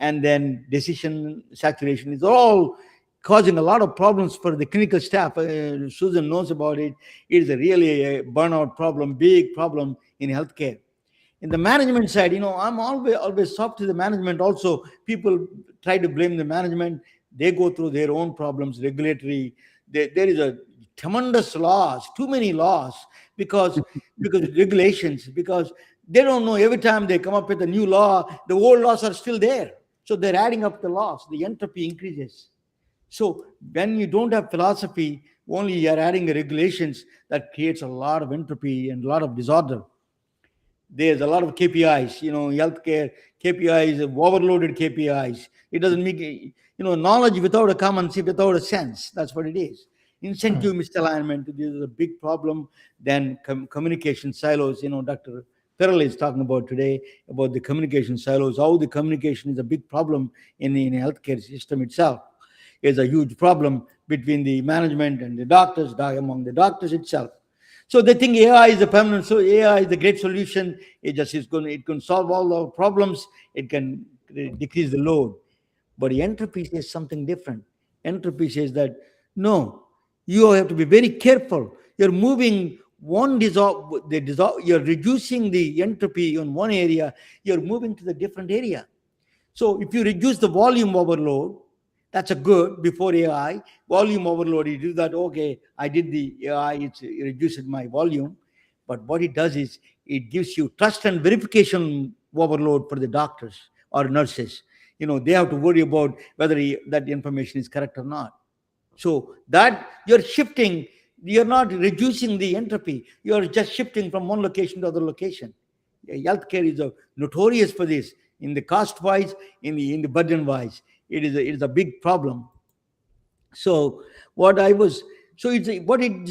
and then decision saturation is all causing a lot of problems for the clinical staff. Susan knows about it. It is really a burnout problem, big problem in healthcare. In the management side, I'm always soft to the management. Also, people try to blame the management. They go through their own problems, regulatory. There is a tremendous laws, too many laws, because regulations, because they don't know. Every time they come up with a new law, the old laws are still there. So they're adding up the laws. The entropy increases. So when you don't have philosophy, only you're adding regulations, that creates a lot of entropy and a lot of disorder. There's a lot of KPIs, healthcare KPIs, overloaded KPIs. It doesn't make, knowledge without a common sense, without a sense. That's what it is. Incentive misalignment, this is a big problem. Then communication silos, Dr. Terrell is talking about today about the communication silos, how the communication is a big problem in the healthcare system itself. Is a huge problem between the management and the doctors, among the doctors itself. So they think AI is a permanent, so AI is the great solution. It can solve all our problems. It can decrease the load. But entropy says something different. Entropy says that no, you have to be very careful. You're moving you're reducing the entropy in one area, you're moving to the different area. So if you reduce the volume overload, that's a good before AI. Volume overload, you do that, okay, I did the AI, it reduces my volume. But what it does is it gives you trust and verification overload for the doctors or nurses. They have to worry about whether that information is correct or not. So that you're not reducing the entropy, you're just shifting from one location to other location. Healthcare is notorious for this, in the cost wise, in the burden wise. It is a big problem. So what it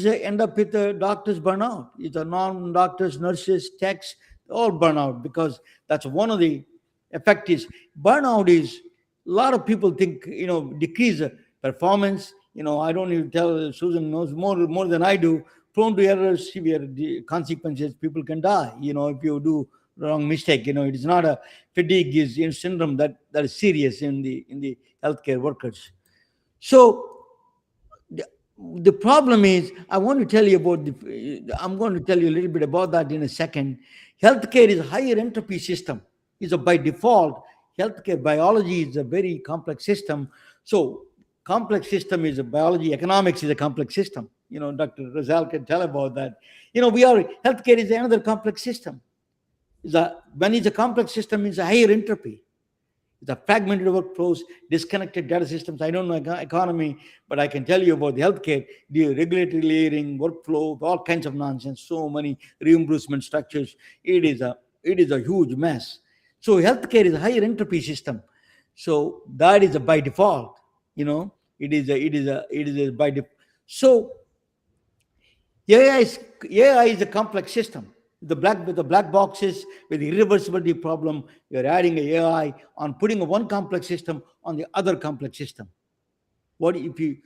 end up with, the doctors burnout. It's a non-doctors, nurses, techs, all burnout, because that's one of the effect is burnout is, a lot of people think, decrease performance. I don't even tell, Susan knows more than I do, prone to errors, severe consequences, people can die, if you do wrong mistake. It is not a fatigue is in syndrome that is serious in the healthcare workers. So the problem is, I'm going to tell you a little bit about that in a second. Healthcare is a higher entropy system. Is by default, healthcare biology is a very complex system. So complex system is a biology, economics is a complex system. Dr. Rozelle can tell about that. Healthcare is another complex system. When it's a complex system, it's a higher entropy. The fragmented workflows, disconnected data systems. I don't know economy, but I can tell you about the healthcare, the regulatory layering, workflow, all kinds of nonsense, so many reimbursement structures. It is a huge mess. So healthcare is a higher entropy system. So that is by default. It is by default. So AI is a complex system. The black boxes, with the irreversibility problem, you're adding a AI on putting one complex system on the other complex system. What if you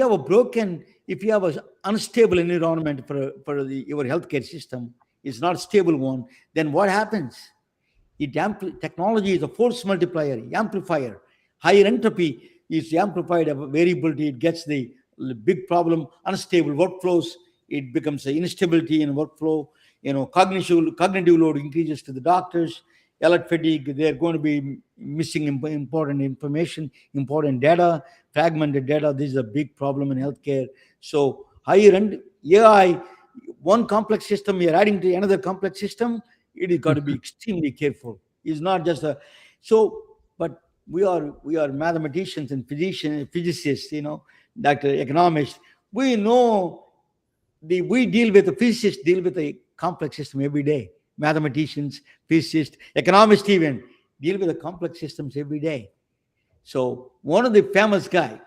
have an unstable environment for your healthcare system, it's not a stable one, then what happens? Technology is a force multiplier, amplifier. Higher entropy is amplified variability. It gets the big problem, unstable workflows. It becomes an instability in workflow. Cognitive load increases to the doctors. Alert fatigue, they're going to be missing important information, important data, fragmented data. This is a big problem in healthcare. So higher end AI, one complex system, you're adding to another complex system, it has got to be extremely careful. It's not just but we are mathematicians and physicists, Dr. Economists. We know we deal with the physicists, deal with a complex system every day. Mathematicians, physicists, economists even deal with the complex systems every day. So one of the famous guy,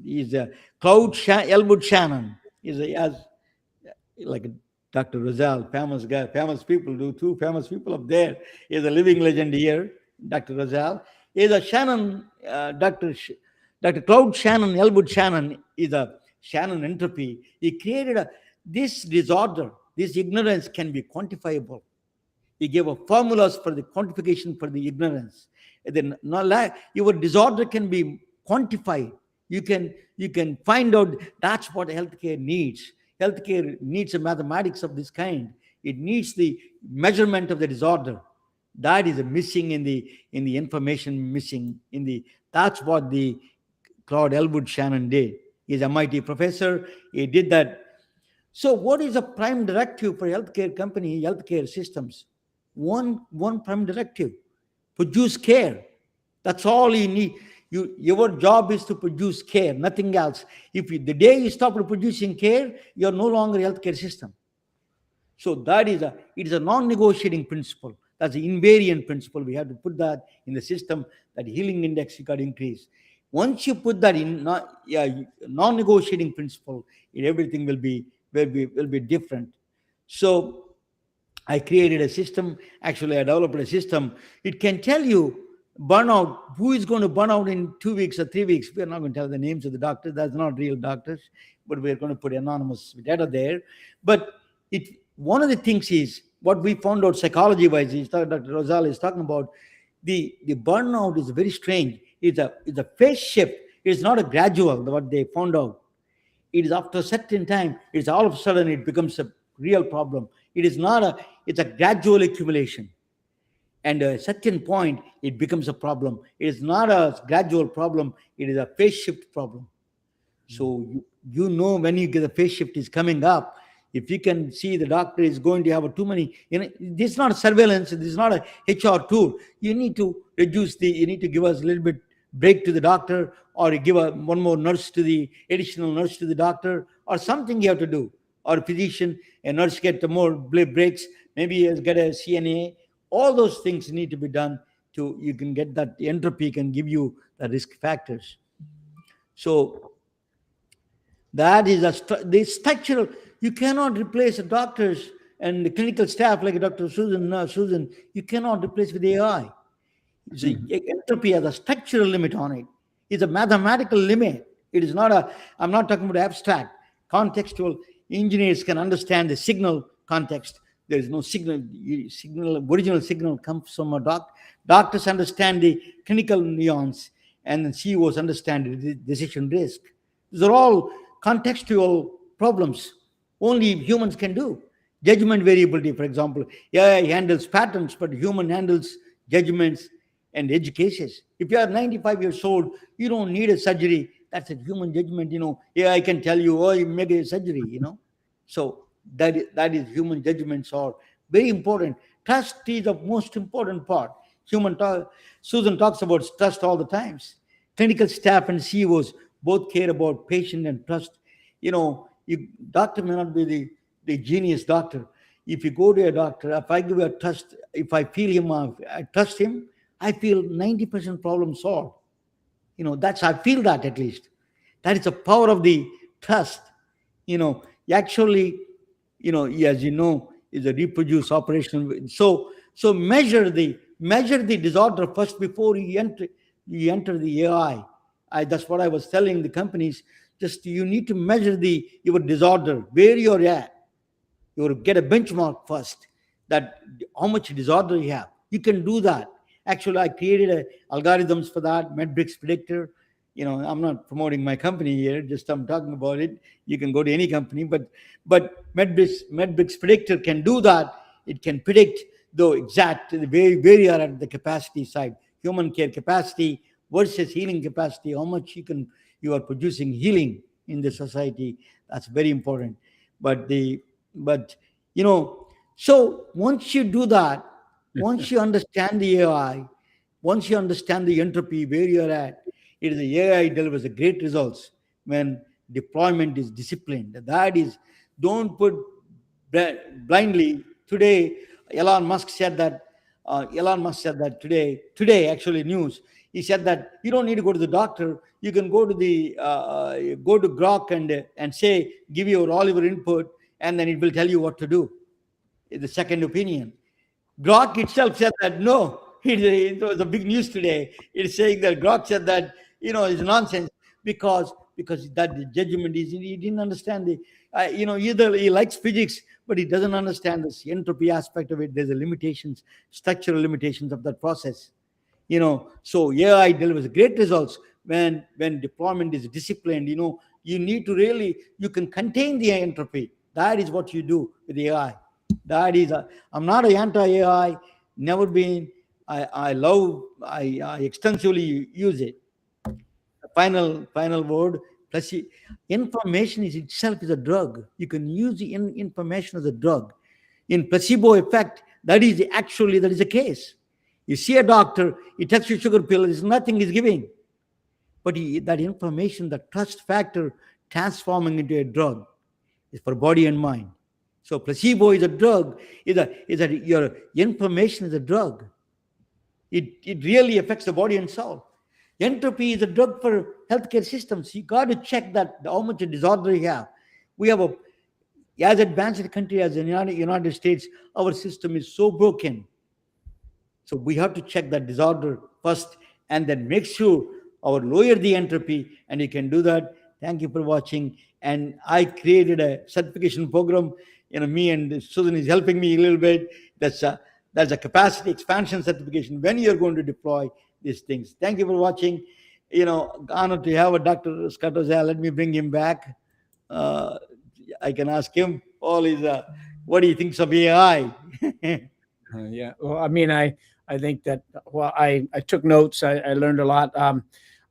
is Elwood Shannon, like Dr. Rozelle, famous guy, famous people, two famous people up there. Is a living legend here, Dr. Rozelle. Is a Shannon, Dr. Cloud Shannon, Elwood Shannon is a Shannon entropy. He created this disorder, this ignorance can be quantifiable. He gave formulas for the quantification for the ignorance. And then your disorder can be quantified. You can find out that's what healthcare needs. Healthcare needs a mathematics of this kind. It needs the measurement of the disorder. That is missing in the information missing in the. That's what the Claude Elwood Shannon did. He's an MIT professor. He did that. So what is a prime directive for healthcare company, healthcare systems? One prime directive: produce care. That's all you need. Your job is to produce care, nothing else. The day you stop producing care, you're no longer a healthcare system. So it is a non-negotiating principle. That's the invariant principle. We have to put that in the system, that healing index you got to increase. Once you put that in non-negotiating principle, everything will be different. So I created a system. Actually, I developed a system. It can tell you burnout, who is going to burn out in 2 weeks or 3 weeks. We're not going to tell the names of the doctors. That's not real doctors, but we're going to put anonymous data there. But one of the things is what we found out psychology-wise is Dr. Rozelle is talking about. The burnout is very strange. It's a phase shift. It's not a gradual. What they found out, it is after a certain time. It's all of a sudden it becomes a real problem. It's a gradual accumulation. And at a certain point, it becomes a problem. It is not a gradual problem. It is a phase shift problem. So you know when you get the phase shift is coming up, if you can see the doctor is going to have too many, this is not a surveillance. This is not a HR tool. You need to you need to give us a little bit break to the doctor, or give one more additional nurse to the doctor, or something you have to do. Or a physician, a nurse get more breaks, maybe get a CNA. All those things need to be done you can get that entropy can give you the risk factors. So that is the structural. You cannot replace the doctors and the clinical staff like Dr. Susan. You cannot replace with AI. So entropy has a structural limit on it. It's a mathematical limit. It is not I'm not talking about abstract. Contextual engineers can understand the signal context. There is no signal. Original signal comes from a doctor. Doctors understand the clinical nuance, and then CEOs understand the decision risk. These are all contextual problems. Only humans can do. Judgment variability, for example. AI handles patterns, but human handles judgments and edge cases. If you are 95 years old, you don't need a surgery. That's a human judgment. AI can tell you, oh, you make a surgery. So that is human judgments are very important. Trust is the most important part. Susan talks about trust all the times. Clinical staff and CEOs both care about patient and trust. Doctor may not be the genius doctor. If you go to a doctor, if I give a trust, if I feel him, I trust him, I feel 90% problem solved. I feel that at least. That is the power of the trust. Actually, as is a reproduce operation. So measure the disorder first before you enter the AI. That's what I was telling the companies. Just you need to measure your disorder, where you're at. You will get a benchmark first, that how much disorder you have. You can do that. Actually, I created algorithms for that, MedBricks predictor. I'm not promoting my company here, just I'm talking about it. You can go to any company, but MedBricks predictor can do that. It can predict the exact where you are at the capacity side, human care capacity versus healing capacity, how much you are producing healing in the society. That's very important. So once you do that, once you understand the AI, once you understand the entropy where you're at, it is the AI delivers the great results when deployment is disciplined. That is, don't put blindly. Today, Elon Musk said that today actually news. He said that you don't need to go to the doctor. You can go to Grok and say, give all your input, and then it will tell you what to do. The second opinion. Grok itself said that no. It was a big news today. It's saying that Grok said that it's nonsense because that the judgment is he didn't understand either he likes physics but he doesn't understand this entropy aspect of it. There's limitations, structural limitations of that process. So AI delivers great results when deployment is disciplined. You need to you can contain the entropy. That is what you do with AI. I'm not an anti-AI, never been. I extensively use it. Final word. Information itself is a drug. You can use the information as a drug. In placebo effect, that is the case. You see a doctor, he takes your sugar pill, there's nothing he's giving. but that information, the trust factor, transforming into a drug, is for body and mind. So placebo is a drug. Is that your information is a drug. It really affects the body and soul. Entropy is a drug for healthcare systems. You got to check that how much disorder you have. We have as advanced a country as the United States, our system is so broken. So we have to check that disorder first and then make sure or lower the entropy, and you can do that. Thank you for watching. And I created a certification program. Me and Susan is helping me a little bit. That's a capacity expansion certification when you're going to deploy these things. Thank you for watching. Honored to have a Dr. Scott Rozelle. Let me bring him back. I can ask him. All is what do you think of AI? Yeah. Well, I mean, I think that, well, I took notes. I learned a lot.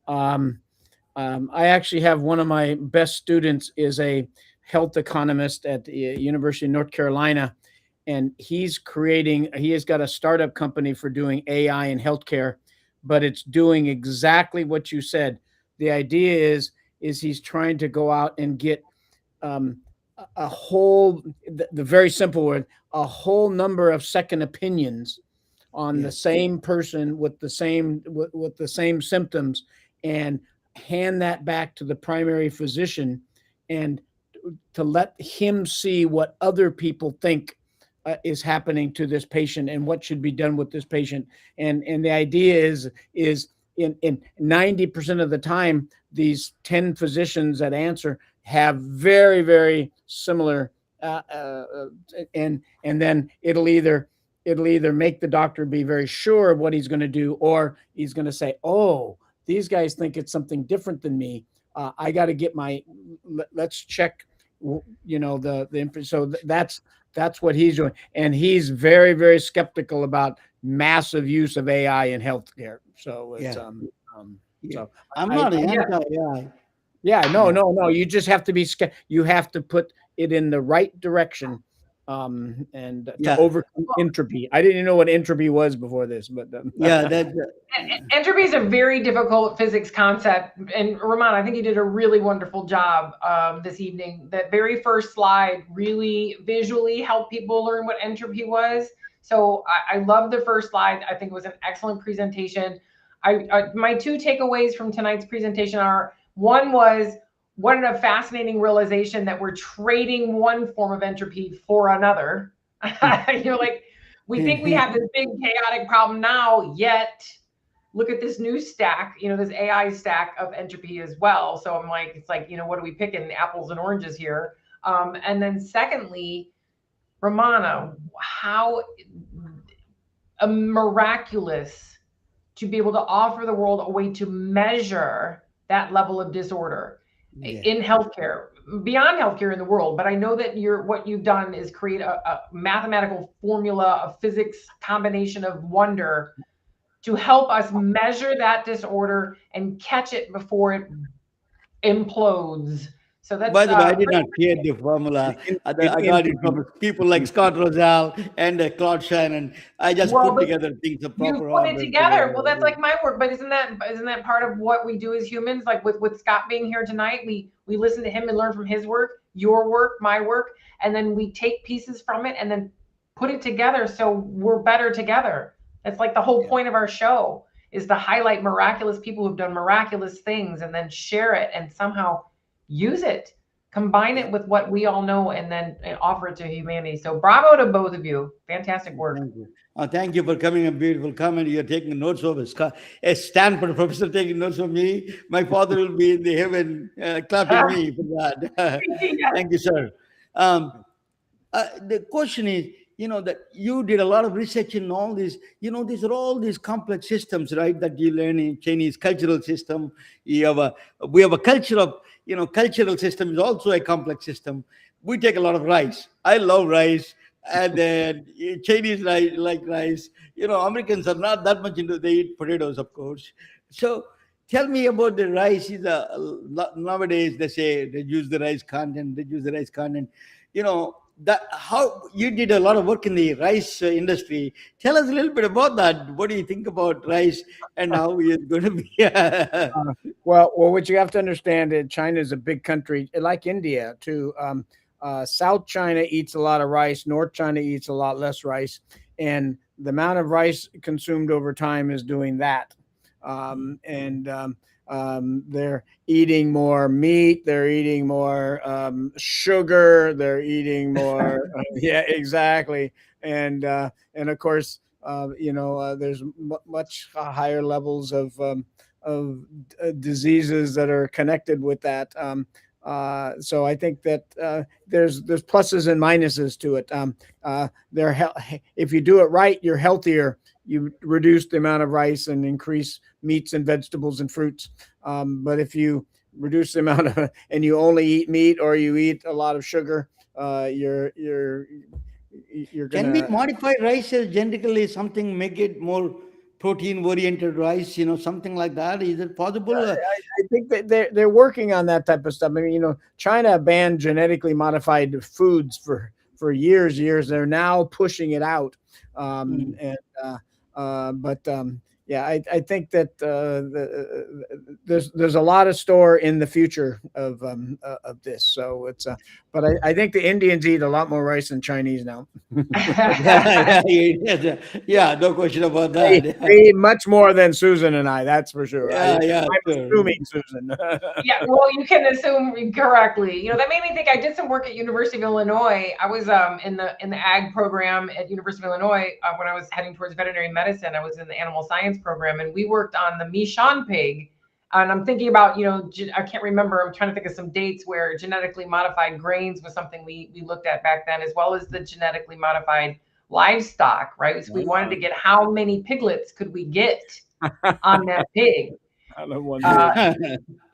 I actually have one of my best students is a health economist at the University of North Carolina, and he has got a startup company for doing AI in healthcare, but it's doing exactly what you said. The idea is he's trying to go out and get a whole, the very simple word, a whole number of second opinions on the same person with the same symptoms, and hand that back to the primary physician, and to let him see what other people think is happening to this patient and what should be done with this patient. And the idea is in 90% of the time, these 10 physicians that answer have very, very similar, and then it'll either make the doctor be very sure of what he's going to do, or he's going to say, oh, these guys think it's something different than me. I got to get let's check, so that's what he's doing. And he's very, very skeptical about massive use of AI in healthcare. So it's, so I'm not anti-AI. Yeah, no. You just have to be you have to put it in the right direction, and to overcome entropy. I didn't know what entropy was before this, but entropy is a very difficult physics concept. And Ramon, I think you did a really wonderful job this evening. That very first slide really visually helped people learn what entropy was. So I love the first slide. I think it was an excellent presentation. My two takeaways from tonight's presentation are, one was, what a fascinating realization that we're trading one form of entropy for another. Like, we think we have this big chaotic problem now, yet look at this new stack, this AI stack of entropy as well. So I'm like, it's like, what are we picking, apples and oranges here? And then secondly, Ramana, how miraculous to be able to offer the world a way to measure that level of disorder in healthcare, beyond healthcare in the world. But I know that what you've done is create a mathematical formula, a physics combination of wonder to help us measure that disorder and catch it before it implodes. So that's, by the way, I did not create the formula. I got it from people like Scott Rozelle and Claude Shannon. I just put together things of proper order. order. You put it together. Well, that's like my work. But isn't that part of what we do as humans? Like with Scott being here tonight, we listen to him and learn from his work, your work, my work, and then we take pieces from it and then put it together so we're better together. That's like the whole point of our show, is to highlight miraculous people who've done miraculous things and then share it and somehow use it, combine it with what we all know, and then offer it to humanity. So bravo to both of you. Fantastic work. Thank you. Thank you for coming. A beautiful comment. You're taking notes of a Stanford professor taking notes of me. My father will be in the heaven clapping me for that. Thank you, sir. The question is, that you did a lot of research in all these, these are all these complex systems, right, that you learn in Chinese cultural system. We have a culture of, cultural system is also a complex system. We take a lot of rice. I love rice. And then Chinese like rice. Americans are not that much into, they eat potatoes, of course. So tell me about the rice. Nowadays they say reduce the rice content. how you did a lot of work in the rice industry. Tell us a little bit about that. What do you think about rice and how it's going to be? Well, what you have to understand is China is a big country, like India too. South China eats a lot of rice. North China eats a lot less rice, and the amount of rice consumed over time is doing that. They're eating more meat. They're eating more sugar. They're eating more. Yeah, exactly. And of course, there's much higher levels of diseases that are connected with that. So I think that there's pluses and minuses to it. If you do it right, you're healthier. You reduce the amount of rice and increase meats and vegetables and fruits. But if you reduce the amount of and you only eat meat or you eat a lot of sugar, you're Can we gonna. modify rice as genetically something, make it more protein-oriented rice? Something like that. Is it possible? I think that they're working on that type of stuff. I mean, China banned genetically modified foods for years. They're now pushing it out. Yeah, I think that there's a lot of store in the future of this. So it's but I think the Indians eat a lot more rice than Chinese now. Yeah, no question about They that. eat much more than Susan and I. That's for sure. Yeah, I'm sure. assuming Susan. Yeah, well, you can assume correctly. That made me think. I did some work at University of Illinois. I was in the ag program at University of Illinois when I was heading towards veterinary medicine. I was in the animal science program, and we worked on the Michon pig. And I'm thinking about, I can't remember. I'm trying to think of some dates where genetically modified grains was something we looked at back then, as well as the genetically modified livestock, right? So we wanted to get how many piglets could we get on that pig.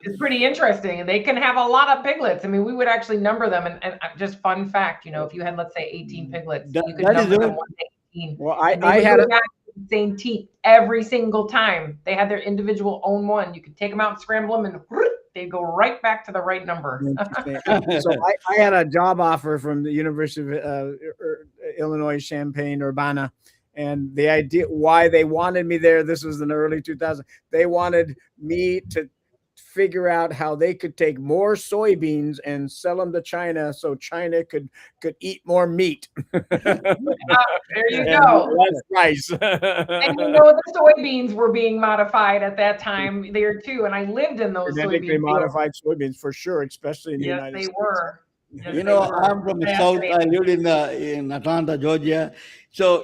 It's pretty interesting, and they can have a lot of piglets. I mean, we would actually number them, and just fun fact, if you had, let's say, 18 piglets, you could number them 1 to 18. Well, I had the same teeth every single time. They had their individual own one. You could take them out and scramble them, and they'd go right back to the right number. So I had a job offer from the University of Illinois Champaign-Urbana. And the idea why they wanted me there, this was in the early 2000s, they wanted me to figure out how they could take more soybeans and sell them to China so China could eat more meat. There you go. That's rice. And the soybeans were being modified at that time there too. And I lived in those genetically modified soybeans for sure, especially in the United States. Yes, they were. I'm from the South. I lived in Atlanta, Georgia. So,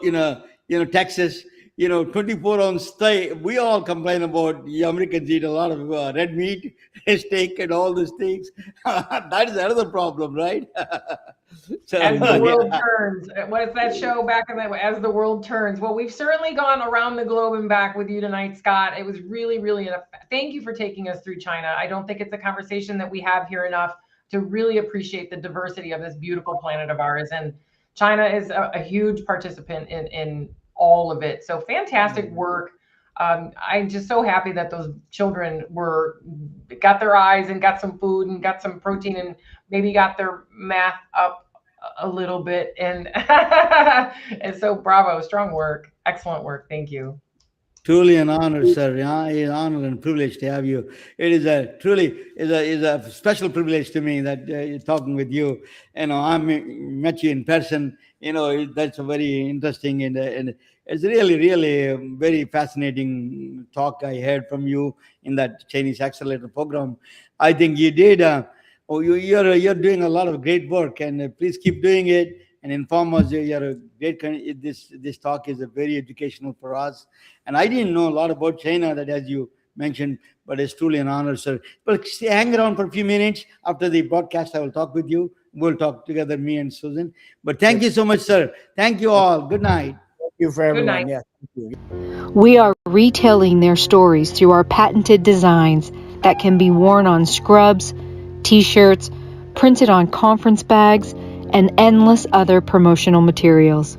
Texas, 24-ounce thigh. We all complain about the Americans eat a lot of red meat, steak, and all these things. That is another problem, right? As the world turns. What's that show back in the As the World Turns? Well, we've certainly gone around the globe and back with you tonight, Scott. It was really, really thank you for taking us through China. I don't think it's a conversation that we have here enough to really appreciate the diversity of this beautiful planet of ours. And China is a huge participant in all of it. So fantastic work. I'm just so happy that those children got their eyes and got some food and got some protein and maybe got their math up a little bit. And so bravo, strong work, excellent work. Thank you. Truly an honor, sir. Yeah, it's an honor and privilege to have you. It is a special privilege to me that talking with you. I met you in person. That's a very interesting and it's really a very fascinating talk I heard from you in that Chinese Accelerator program. I think you did. You're doing a lot of great work, and please keep doing it. And inform us. You're a great. This talk is a very educational for us. And I didn't know a lot about China, that as you mentioned, but it's truly an honor, sir. But hang around for a few minutes. After the broadcast, I will talk with you. We'll talk together, me and Susan. But thank you so much, sir. Thank you all. Good night. Thank you for everyone. Good night. Yes, thank you. We are retelling their stories through our patented designs that can be worn on scrubs, t-shirts, printed on conference bags, and endless other promotional materials.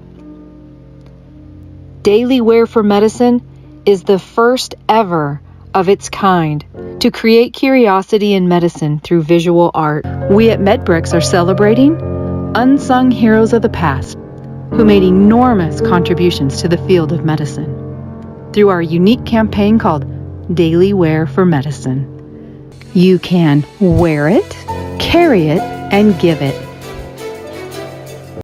Daily Wear for Medicine is the first ever of its kind to create curiosity in medicine through visual art. We at MedBricks are celebrating unsung heroes of the past who made enormous contributions to the field of medicine through our unique campaign called Daily Wear for Medicine. You can wear it, carry it, and give it